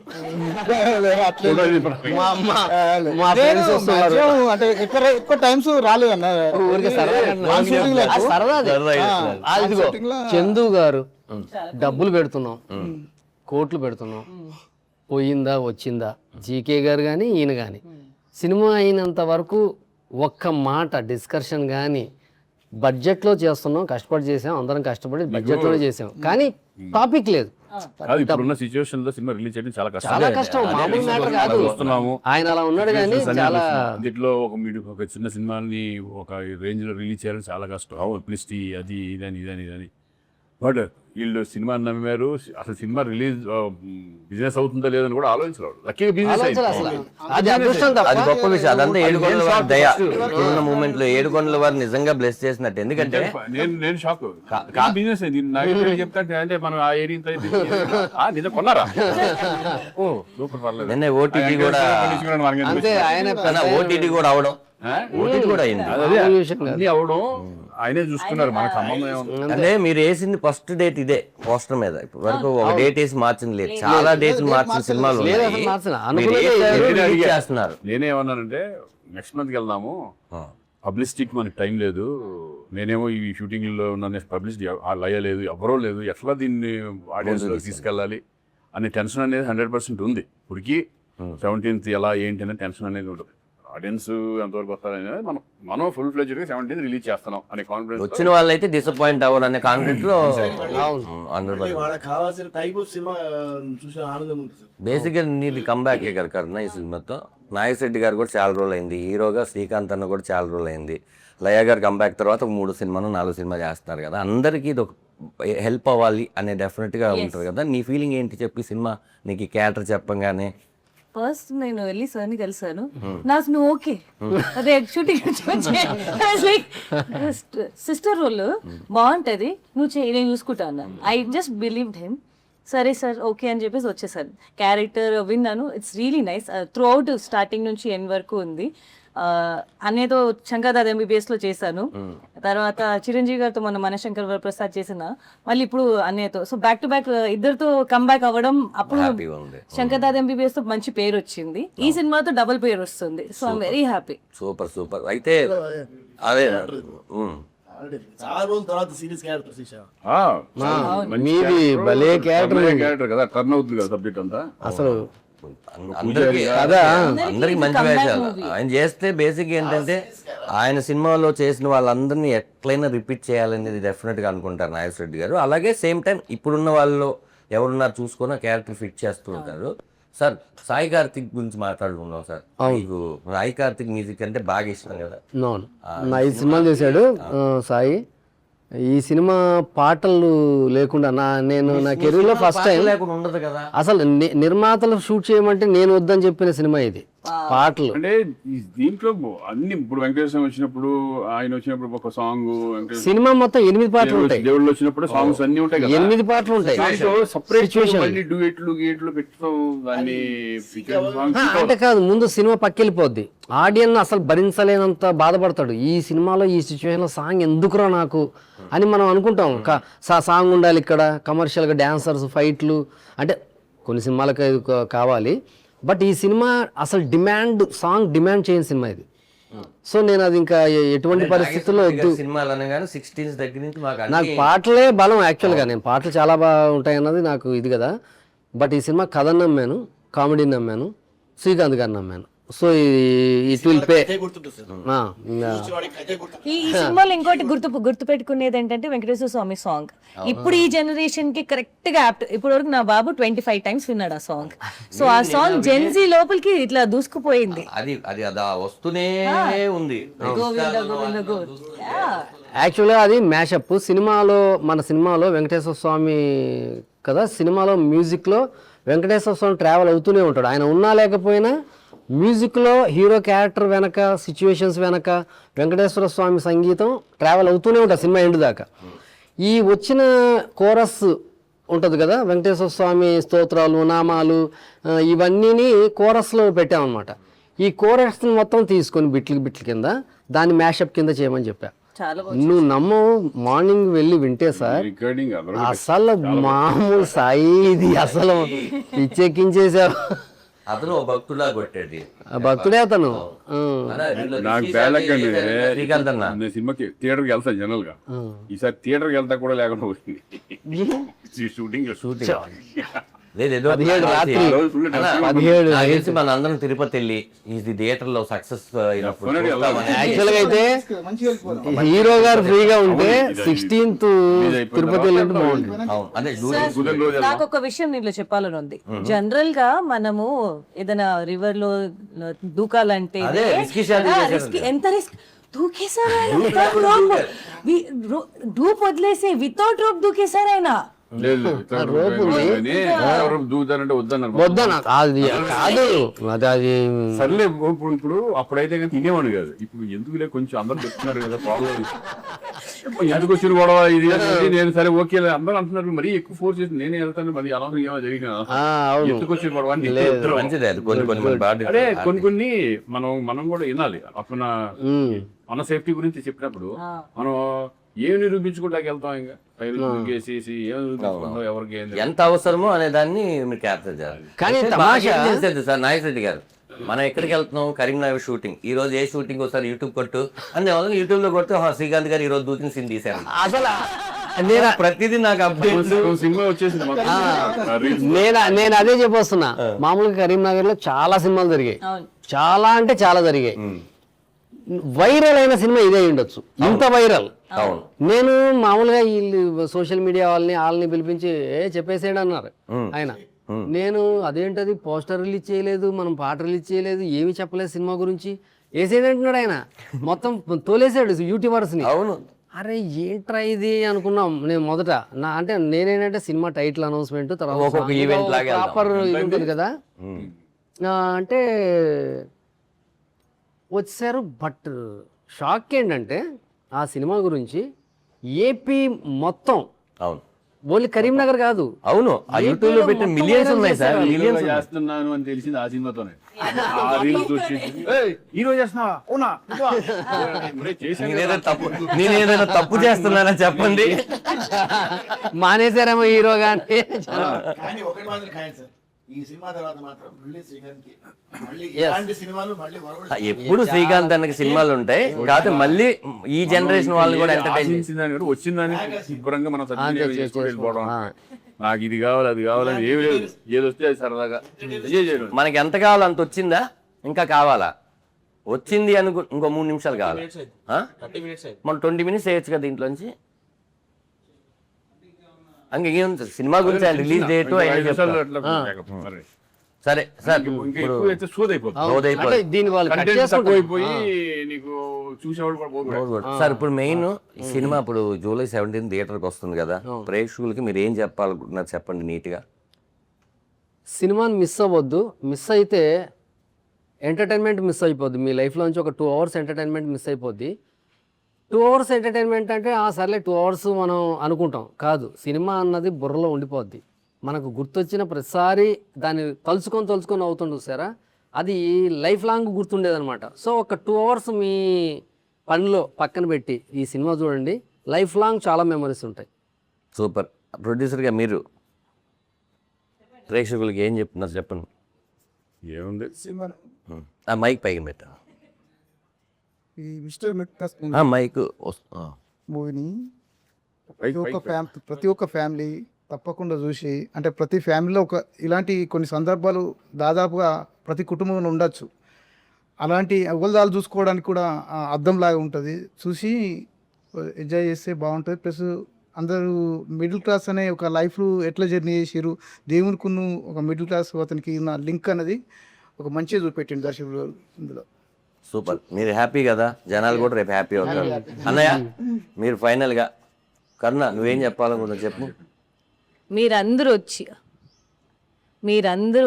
మా ఫ్రెండ్స్ వస్తున్నారు. అంటే ఎక్కువ టైమ్స్ రాలేదన్న, చందు గారు డబ్బులు పెడుతున్నాం, కోట్లు పెడుతున్నాం, పోయిందా వచ్చిందా. జీకే గారు కానీ ఈయన కానీ సినిమా అయినంత వరకు ఒక్క మాట డిస్కషన్ కానీ బడ్జెట్లో చేస్తున్నాం, కష్టపడి చేసాం, అందరం కష్టపడి బడ్జెట్లోనే చేసాం, కానీ టాపిక్ లేదు. కాదు ఇప్పుడున్న సిచ్యువేషన్ లో సినిమా రిలీజ్ చేయడం చాలా కష్టం. చాలా కష్టం, మామూలు మ్యాటర్ కాదు. వస్తున్నాము ఆయన అలా ఉన్నాడు కానీ చాలా దీంట్లో ఒక చిన్న సినిమాని ఒక రేంజ్ లో రిలీజ్ చేయాలని చాలా కష్టం. పబ్లిసిటీ అది ఇదని బట్ వీళ్ళు సినిమా నమ్మారు. అసలు సినిమా రిలీజ్ బిజినెస్ అవుతుందో లేదని కూడా ఆలోచించలేదు. లక్కీగా బిజినెస్ ఆలోచన అసలు అది అదృష్టం తప్ప అది గొప్ప విషయం. అదంతా ఏడుకొండల వారి దయ. ఇప్పుడున్న మూమెంట్ లో ఏడుకొండల వారు నిజంగా బ్లెస్ చేసినట్టు. ఎందుకంటే నేను షాక్. బిజినెస్ చెప్తా అంటే మనం ఆ ఏరియా నిజం కొన్నారా? సూపర్ పర్లేదు. నిన్న ఓటీటీ కూడా అంతే. ఆయన ఓటీటీ కూడా అవడం, ఓటీటీ కూడా అయింది. అన్ని అవడం ఆయనే చూసుకున్నారు, మనకు సంబంధం ఏముంది. అంటే మీరు వేసింది ఫస్ట్ డేట్ ఇదే పోస్టర్ మీద. ఇప్పటి వరకు ఒక డేట్ వేసి మార్చింది లేదు, చాలా డేట్లు మార్చిన సినిమాలు ఉన్నాయి. లేదు, అసలు మార్చిన. మీరు అనుకున్నదే వేసారు, నేనే రిలీజ్ అడిగా. చేస్తున్నారు. నేనేమన్నానంటే నెక్స్ట్ మంత్కి వెళ్దాము, పబ్లిసిటీకి మనకి టైం లేదు, నేనేమో ఈ షూటింగ్లో ఉన్న పబ్లిసిటీ లేదు, ఎవరో లేదు, ఎట్లా దీన్ని ఆడియన్స్లోకి తీసుకెళ్ళాలి అనే టెన్షన్ అనేది 100% ఉంది. ఇప్పటికి 17th ఎలా ఏంటి అనే టెన్షన్ అనేది ఉంటుంది. ఆడియన్స్ ఎంతవరకు వస్తారనేది మనం ఫుల్ ఫ్లెడ్జ్డ్గా 17th రిలీజ్ చేస్తున్నాం అనే కాన్ఫిడెన్స్. వచ్చిన వాళ్ళైతే డిసప్పాయింట్ అవ్వరు అనే కాన్ఫిడెంట్ లో వాళ్ళకి కావాల్సిన టైప్ ఆఫ్ సినిమా చూసే ఆనందం ఉంటుంది. బేసిక్గా నీది కంబ్యాక్ కదా కరుణ ఈ సినిమాతో. నాగశెట్టి గారు కూడా చాలా రోజులు అయింది, హీరోగా శ్రీకాంత్ అన్న కూడా చాలా రోజులు అయింది. లయ గారు కంబ్యాక్ తర్వాత 3 సినిమాలు 4 సినిమా చేస్తున్నారు కదా. అందరికీ ఇది ఒక హెల్ప్ అవ్వాలి అనే డెఫినెట్గా ఉంటుంది కదా. నీ ఫీలింగ్ ఏంటి చెప్పి సినిమా నీకు క్యారెక్టర్ చెప్పంగానే? ఫస్ట్ నేను వెళ్ళి సార్ని కలిసాను. నాకు నువ్వు ఓకే అదే షూటింగ్ లైక్ సిస్టర్ రోల్ బాగుంటది, నువ్వు చేయి, నేను చూసుకుంటా అన్నాను. I just believed him. సరే సార్ ఓకే అని చెప్పేసి వచ్చేసాను. క్యారెక్టర్ విన్నాను, it's really nice. Through out starting నుంచి ఎండ్ వరకు ఉంది. అన్నయ్యతో శంకర్దాద్ MBBS లో చేశాను. తర్వాత చిరంజీవి గారితో మన మనశంకర్ వరప్రసాద్ చేసిన, మళ్ళీ ఇప్పుడు అన్నయ్యతో. సో బ్యాక్ టు బ్యాక్ ఇద్దరితో కంబ్యాక్ అవ్వడం. అప్పుడు శంకర్దాద్ MBBS తో మంచి పేరు వచ్చింది, ఈ సినిమాతో డబుల్ పేరు వస్తుంది. So I'm very happy. Super super. అయితే అదే చాలా రోజుల తర్వాత సీరియస్ క్యారెక్టర్ తీసావు. మీది భలే క్యారెక్టర్ కదా, టర్న్ అవుతుంది కదా సబ్జెక్ట్ అంతా. అసలు అందరికి మంచి వేషాలు ఆయన చేస్తే. బేసిక్ ఏంటంటే ఆయన సినిమాలో చేసిన వాళ్ళందరినీ ఎట్లయినా రిపీట్ చేయాలనేది డెఫినెట్గా అనుకుంటారు నాగేశ్వరరెడ్డి గారు. అలాగే సేమ్ టైం ఇప్పుడున్న వాళ్ళు ఎవరున్నారు చూసుకున్న క్యారెక్టర్ ఫిట్ చేస్తూ ఉంటారు. సార్ సాయి కార్తిక్ గురించి మాట్లాడుకున్నాం సార్. మీకు సాయి కార్తిక్ మ్యూజిక్ అంటే బాగా ఇష్టం కదా? అవును, 5 సినిమాలు చేశాడు సాయి. ఈ సినిమా పాటలు లేకుండా నేను నా కెరీర్ లో ఫస్ట్ టైం లేకుండా ఉండదు కదా. అసలు నిర్మాతలు షూట్ చేయమంటే నేను వద్దని చెప్పిన సినిమా ఇది. పాటలు అంటే దీంట్లో అన్ని ఇప్పుడు వెంకటేశ్వర వచ్చినప్పుడు, ఆయన వచ్చినప్పుడు ఒక సాంగ్, సినిమా మొత్తం 8 పాటలు ఉంటాయి. దేవుళ్ళు వచ్చినప్పుడు సాంగ్స్ అన్ని ఉంటాయి కదా, 8 పాటలు ఉంటాయి. డ్యూయెట్లు పెట్టుతాం దాన్ని. అంటే కాదు, ముందు సినిమా పక్కెళ్ళిపోద్ది, ఆడియన్స్ అసలు భరించలేనంత బాధపడతాడు. ఈ సినిమాలో ఈ సిచ్యువేషన్ లో సాంగ్ ఎందుకురా నాకు అని మనం అనుకుంటాం. సాంగ్ ఉండాలి ఇక్కడ, కమర్షియల్గా డాన్సర్స్, ఫైట్లు, అంటే కొన్ని సినిమాలకు అది కావాలి. బట్ ఈ సినిమా అసలు సాంగ్ డిమాండ్ చేయని సినిమా ఇది. సో నేను అది ఇంకా ఎటువంటి పరిస్థితుల్లో వద్దు. సినిమాలు అనగానే 16 దగ్గర నుంచి నాకు పాటలే బలం. యాక్చువల్గా నేను పాటలు చాలా బాగా ఉంటాయి అన్నది నాకు ఇది కదా. బట్ ఈ సినిమా కథను నమ్మాను, కామెడీని నమ్మాను, శ్రీకాంత్ గారిని నమ్మాను. So it will pay. ఈ సినిమాలో ఇంకోటి గుర్తు పెట్టుకునేది ఏంటంటే వెంకటేశ్వర స్వామి సాంగ్ ఇప్పుడు ఈ జనరేషన్ కి కరెక్ట్ గా యాప్ట్. ఇప్పటి వరకు నా బాబు 25 టైమ్స్ విన్నాడు ఆ సాంగ్. సో ఆ సాంగ్ జెన్జీ లోపలికి ఇట్లా దూసుకుపోయింది. అది వస్తూనే ఉంది. యాక్చువల్గా అది మ్యాషప్. మన సినిమాలో వెంకటేశ్వర స్వామి కదా, సినిమాలో మ్యూజిక్లో వెంకటేశ్వర స్వామి ట్రావెల్ అవుతూనే ఉంటాడు. ఆయన ఉన్నా లేకపోయినా మ్యూజిక్లో హీరో క్యారెక్టర్ వెనక, సిచ్యువేషన్స్ వెనక వెంకటేశ్వర స్వామి సంగీతం ట్రావెల్ అవుతూనే ఉంటుంది సినిమా ఎండ్ దాకా. ఈ వచ్చిన కోరస్ ఉంటుంది కదా, వెంకటేశ్వర స్వామి స్తోత్రాలు, నామాలు, ఇవన్నీ కోరస్లో పెట్టామన్నమాట. ఈ కోరస్ని మొత్తం తీసుకొని బిట్ల కింద దాన్ని మ్యాషప్ కింద చేయమని చెప్పా. నువ్వు నమ్మవు, మార్నింగ్ వెళ్ళి వింటే సార్ అసలు మామూలు సాయి ఇది అసలు పిచ్చెక్కించేసావు. అతను భక్తులా కొట్టాడు. భక్తుడే అతను. నాకు సినిమాకి థియేటర్కి వెళ్తాను జనరల్ గా. ఈసారి థియేటర్కి వెళ్తా కూడా లేకుండా పోయింది షూటింగ్. లేదు ఏదో 17 రాత్రి ఆ రోజు full అలా 17 నాకు తెలిసి మన అందరం తిరుపతి వెళ్ళి ఇది థియేటర్ లో సక్సెస్ అయినప్పుడు చూస్తామని. యాక్చువల్గా అయితే మంచిగా వెళ్ళిపోదాం. హీరో గారు ఫ్రీగా ఉంటే అవును, ఇది 16th అయిపోయిన తిరుపతి తర్వాత వెళ్ళినట్టు బాగుంటుంది. అవును అదే కుదిరిన రోజు నాకు ఒక విషయం దీంట్లో చెప్పాలని ఉంది. జనరల్ గా మనము ఏదైనా రివర్ లో దూకాలంటే అదే, risky shot చేశారు. ఎంత రిస్క్ దూకేశారు డూప్ వదిలేసి వితౌట్ రోప్ దూకేశారు ఆయన. లేదు దూతానంటే వద్దన్నారు. వద్దన అది కాదు అది సర్లే ఇప్పుడు అప్పుడైతే కానీ తినేవాడు కాదు. ఇప్పుడు ఎందుకులే కొంచెం అందరూ చెప్తున్నారు కదా ప్రాబ్లం ఎందుకు వచ్చిన గొడవ ఇది అనేది. నేను సరే ఓకే అందరూ అంటున్నారు మరీ ఎక్కువ ఫోర్స్ చేసి నేనే వెళ్తాను మరి అనవసరం ఏమో జరిగిన అవును ఎందుకు వచ్చిన గొడవ అని మంచిదే అది కొన్ని బాగా అదే కొన్ని మనం కూడా వినాలి. అప్పుడు మన సేఫ్టీ గురించి చెప్పినప్పుడు మనం ఏమి నిరూపించుకుంటాకి వెళ్తాం ఇంకా పైన దూకేసేసి ఏమి నిరూపించుకుంటాం ఎవరికి ఏం తెలియదు. ఎంత అవసరమో అనే దాన్ని మీరు క్యాప్చర్ చేయాలి. కానీ అయితే తమాషా- బాగా ఏం చేసేది సార్ నాగేశ్వరరెడ్డి గారు, మనం ఎక్కడికి వెళ్తున్నాం కరీంనగర్ షూటింగ్, ఈ రోజు ఏ షూటింగ్ వస్తారు యూట్యూబ్ కొట్టు అని యూట్యూబ్ లో కొడితే శ్రీకాంత్ గారు ఈ రోజు దూకిన సీన్ తీసారు. అసలు ప్రతిదీ నాకు అప్డేట్. సినిమా వచ్చేసింది నేను అదే చెప్పొస్తున్నా. మామూలుగా కరీంనగర్ లో చాలా సినిమాలు జరిగాయి, చాలా అంటే చాలా జరిగాయి. వైరల్ అయిన సినిమా ఇదే ఉండొచ్చు, ఇంత వైరల్. నేను మామూలుగా వీళ్ళు సోషల్ మీడియా వాళ్ళని పిలిపించి చెప్పేసేయండి అన్నారు ఆయన. నేను అదేంటది పోస్టర్ రిలీజ్ చేయలేదు, మనం పాట రిలీజ్ చేయలేదు, ఏమి చెప్పలేదు సినిమా గురించి, వేసేది అంటున్నాడు ఆయన. మొత్తం తోలేసాడు యూట్యూబర్స్ ని. అవును అరే ఏంట్రా ఇది అనుకున్నాం. నేను మొదట అంటే నేనేంటంటే సినిమా టైటిల్ అనౌన్స్మెంట్ ఒక్కొక్క event లాగా వెళ్దాం. ప్రాపర్ ఉంటుంది కదా అంటే వచ్చారు. బట్ షాక్ ఏంటంటే ఆ సినిమా గురించి ఏపీ మొత్తం, అవును ఓన్లీ కరీంనగర్ కాదు, అవును ఆ యూట్యూబ్ లో పెట్టిన మిలియన్స్ ఉన్నాయి సార్, మిలియన్స్ చేస్తున్నాను అని తెలిసింది ఆ సినిమాతోనే. ఆ రీల్స్ వచ్చి హీరో చేస్తున్నావా అవునా నేనేదైనా తప్పు చేస్తున్నానని చెప్పండి. మానేశారేమో హీరో గాని. కానీ ఒకటి మాత్రం ఖాయం సార్, ఈ సినిమా తర్వాత మాత్రం మళ్ళీ శ్రీకాంత్కి మళ్ళీ ఇలాంటి సినిమాలు మళ్ళీ వరవడు. ఎప్పుడు శ్రీకాంత్ అన్నకి సినిమాలు ఉంటాయి కాకపోతే మళ్ళీ ఈ జనరేషన్ వాళ్ళు కూడా ఎంటర్టైన్ వచ్చిందని శుభ్రంగా మనం సద్వినియోగం చేసుకొని వెళ్ళిపోవడం. నాకు ఇది కావాలి అది కావాలని ఏమి లేదు, ఏది వస్తే అది సరదాగా ఎంజాయ్ చేయడం. మనకి ఎంత కావాలో అంత వచ్చిందా, ఇంకా కావాలా, వచ్చింది అనుకో ఇంకో 3 నిమిషాలు కావాలి. మనం 20 minutes వేయచ్చు కదా దీంట్లోంచి. ఇంకేం సినిమా గురించి రిలీజ్ డేట్ సరే సార్ అంటే దీని వాళ్ళు cut చేసుకుంటారు. అయిపోయి నీకు చూసేవాళ్ళు కూడా పోదు. సార్ ఇప్పుడు మెయిన్ సినిమా ఇప్పుడు July 17 థియేటర్కి వస్తుంది కదా, ప్రేక్షకులకి మీరు ఏం చెప్పాలనుకుంటున్నారు చెప్పండి నీట్గా. సినిమాని మిస్ అవ్వద్దు. మిస్ అయితే ఎంటర్టైన్మెంట్ మిస్ అయిపోద్ది. మీ లైఫ్లోంచి ఒక 2 hours ఎంటర్టైన్మెంట్ మిస్ అయిపోద్ది. 2 hours ఎంటర్టైన్మెంట్ అంటే సర్లే 2 hours మనం అనుకుంటాం, కాదు. సినిమా అన్నది బుర్రలో ఉండిపోద్ది. మనకు గుర్తొచ్చిన ప్రతిసారి దాన్ని తలుచుకొని అవుతుండు సారా, అది లైఫ్ లాంగ్ గుర్తుండేదన్నమాట. సో ఒక 2 hours మీ పనిలో పక్కన పెట్టి ఈ సినిమా చూడండి, లైఫ్ లాంగ్ చాలా మెమరీస్ ఉంటాయి. సూపర్. ప్రొడ్యూసర్గా మీరు ప్రేక్షకులకి ఏం చెప్తున్నారు చెప్పండి. ఏముంది సినిమా ఆ మైక్ పైకి పెట్టా, ఈ మిస్టర్ మెక్టాస్ ఆ మైక్ మూవీని ప్రతి ఒక్క ఫ్యామిలీ తప్పకుండా చూసి, అంటే ప్రతి ఫ్యామిలీలో ఇలాంటి కొన్ని సందర్భాలు దాదాపుగా ప్రతి కుటుంబంలో ఉండొచ్చు. అలాంటి అవల్దాలు చూసుకోవడానికి కూడా అద్దంలాగా ఉంటుంది. చూసి ఎంజాయ్ చేస్తే బాగుంటుంది. ప్లస్ అందరూ మిడిల్ క్లాస్ అనే ఒక లైఫ్ ఎట్లా జర్నీ చేసారు, దేవునికి ఒక మిడిల్ క్లాస్ అతనికి ఉన్న లింక్ అనేది ఒక మంచిగా చూపెట్టిండు దర్శకుడు ఇందులో. సూపర్. మీరు హ్యాపీ కదా, జనాలు కూడా రేపు హ్యాపీ అవుతారు. అన్నయ్య మీరు ఫైనల్గా కరుణ నువ్వేం చెప్పాలనుకుంటున్నావు చెప్పు. మీరందరూ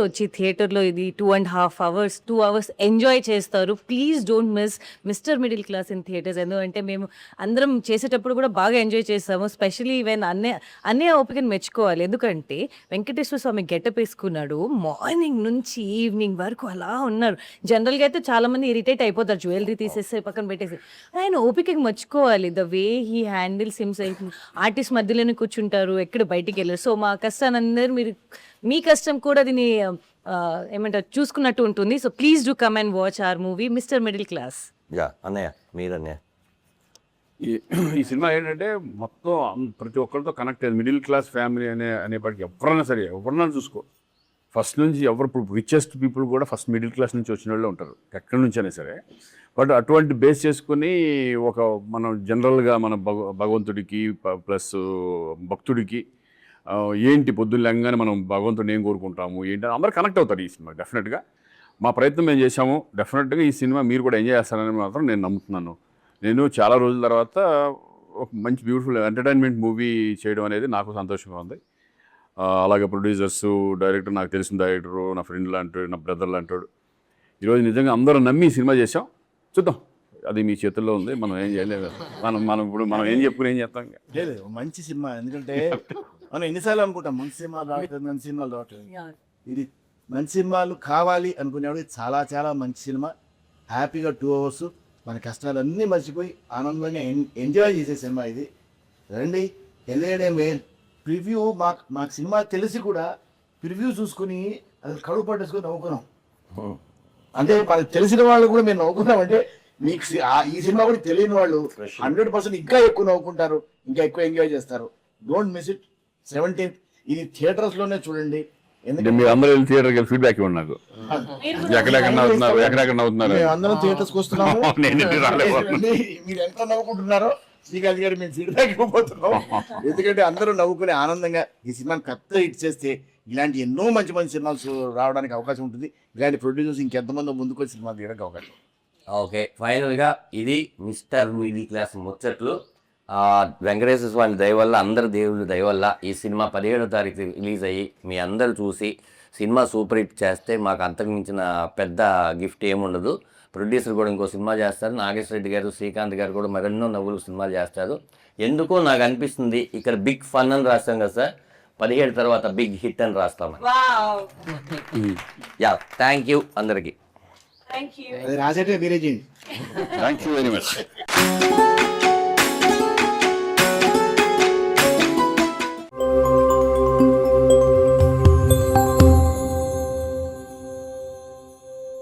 వచ్చి థియేటర్లో ఇది 2.5 hours 2 hours ఎంజాయ్ చేస్తారు. Please don't miss mister middle class in theatres. ఎందుకంటే మేము అందరం చేసేటప్పుడు కూడా బాగా ఎంజాయ్ చేస్తాము. స్పెషలీ వెన్ అన్నయ్య ఓపికని మెచ్చుకోవాలి. ఎందుకంటే వెంకటేశ్వర స్వామి గెటప్ వేసుకున్నాడు, మార్నింగ్ నుంచి ఈవినింగ్ వరకు అలా ఉన్నారు. జనరల్గా అయితే చాలామంది ఇరిటేట్ అయిపోతారు, జ్యువెలరీ తీసేస్తే పక్కన పెట్టేసి. ఆయన ఓపికకి మెచ్చుకోవాలి. The way he handles himself. Artist మధ్యలోనే కూర్చుంటారు, ఎక్కడ బయటికి వెళ్ళారు. సో మా కష్టాన్ని అందరూ మీరు, మీ కష్టం కూడా దీన్ని ఏమంటారు చూసుకున్నట్టు ఉంటుంది. So please do come and watch our movie mister middle class. యా అన్నయ్య మీరు అన్నయ్య ఈ సినిమా ఏంటంటే మొత్తం ప్రతి ఒక్కరితో కనెక్ట్ అయ్యేది. మిడిల్ క్లాస్ ఫ్యామిలీ అనేప్పటికీ ఎవరైనా సరే ఎవరన్నా చూసుకో, ఫస్ట్ నుంచి ఎవరు ఇప్పుడు రిచెస్ట్ పీపుల్ కూడా ఫస్ట్ మిడిల్ క్లాస్ నుంచి వచ్చిన వాళ్ళు ఉంటారు ఎక్కడి నుంచి అయినా సరే. బట్ అటువంటి బేస్ చేసుకుని ఒక మనం జనరల్గా మన భగవంతుడికి ప్లస్ భక్తుడికి ఏంటి పొద్దున్న లేగానే మనం భగవంతుడిని ఏం కోరుకుంటాము ఏంటి అందరూ కనెక్ట్ అవుతారు ఈ సినిమా. డెఫినెట్గా మా ప్రయత్నం మేము చేశాము. డెఫినెట్గా ఈ సినిమా మీరు కూడా ఎంజాయ్ చేస్తారని మాత్రం నేను నమ్ముతున్నాను. నేను చాలా రోజుల తర్వాత ఒక మంచి బ్యూటిఫుల్ ఎంటర్టైన్మెంట్ మూవీ చేయడం అనేది నాకు సంతోషంగా ఉంది. అలాగే ప్రొడ్యూసర్స్, డైరెక్టర్, నాకు తెలిసిన డైరెక్టరు, నా ఫ్రెండ్ లాంటాడు, నా బ్రదర్ లాంటాడు. ఈరోజు నిజంగా అందరూ నమ్మి సినిమా చేసాం. చూద్దాం, అది మీ చేతుల్లో ఉంది. మనం ఏం చేయలేదు. మనం ఏం చెప్పుకుని ఏం చేస్తాం. లేదు మంచి సినిమా, ఎందుకంటే మనం ఎన్నిసార్లు అనుకుంటాం మంచి సినిమాలు రావట్లేదు, మంచి సినిమాలు రావట్లేదు. ఇది మంచి సినిమాలు కావాలి అనుకునేవాడు చాలా చాలా మంచి సినిమా. హ్యాపీగా 2 hours మన కష్టాలన్నీ మర్చిపోయి ఆనందంగా ఎంజాయ్ చేసే సినిమా ఇది. రండి, వెళ్ళేయడం ప్రివ్యూ మాకు సినిమా తెలిసి కూడా ప్రివ్యూ చూసుకుని అది కడుపు పట్టేసుకొని నవ్వుకున్నాం. అంటే మనకు తెలిసిన వాళ్ళు కూడా మేము నవ్వుకున్నాం. అంటే మీకు ఈ సినిమా కూడా తెలియని వాళ్ళు 100% ఇంకా ఎక్కువ నవ్వుకుంటారు, ఇంకా ఎక్కువ ఎంజాయ్ చేస్తారు. Don't miss it. 17th ఇది థియేటర్స్ లోనే చూడండి. అంటే మీరు అందరూ వెళ్ళి థియేటర్కి వెళ్ళి ఫీడ్బ్యాక్ ఇవ్వండి నాకు. ఎక్కడెక్కడ నవ్వుతున్నారు మేము అందరం థియేటర్స్ కి వస్తున్నాము. నేను రాలేదు. మీరు ఎంత నవ్వుకుంటున్నారో శ్రీకాంత్ గారు మేము ఫీడ్బ్యాక్ ఇవ్వబోతున్నాం. ఎందుకంటే అందరూ నవ్వుకుని ఆనందంగా ఈ సినిమాని పెద్ద హిట్ చేస్తే ఇలాంటి ఎన్నో మంచి మంచి సినిమాలు రావడానికి అవకాశం ఉంటుంది. ఇలాంటి ప్రొడ్యూసర్స్ ఇంకెంతమంది ముందుకు వచ్చి సినిమా తీయడానికి అవకాశం. ఓకే, ఫైనల్గా ఇది మిస్టర్ మిడిల్ క్లాస్ ముచ్చట్లు. వెంకటేశ్వర స్వామి దయ వల్ల, అందరి దేవుళ్ళ దయ వల్ల ఈ సినిమా 17వ తారీఖు రిలీజ్ అయ్యి మీ అందరూ చూసి సినిమా సూపర్ హిట్ చేస్తే మాకు అంతకు మించిన పెద్ద గిఫ్ట్ ఏముండదు. ప్రొడ్యూసర్ కూడా ఇంకో సినిమా చేస్తారు, నాగేశ్వర రెడ్డి గారు, శ్రీకాంత్ గారు కూడా మరెన్నో నవ్వులు సినిమాలు చేస్తారు. ఎందుకో నాకు అనిపిస్తుంది ఇక్కడ బిగ్ ఫన్ అని రాస్తాం కదా సార్, 17 తర్వాత బిగ్ హిట్ అని రాస్తాం. యా, థ్యాంక్ యూ అందరికీ. అది రాసేటే మీరే చేయండి. Thank you very much.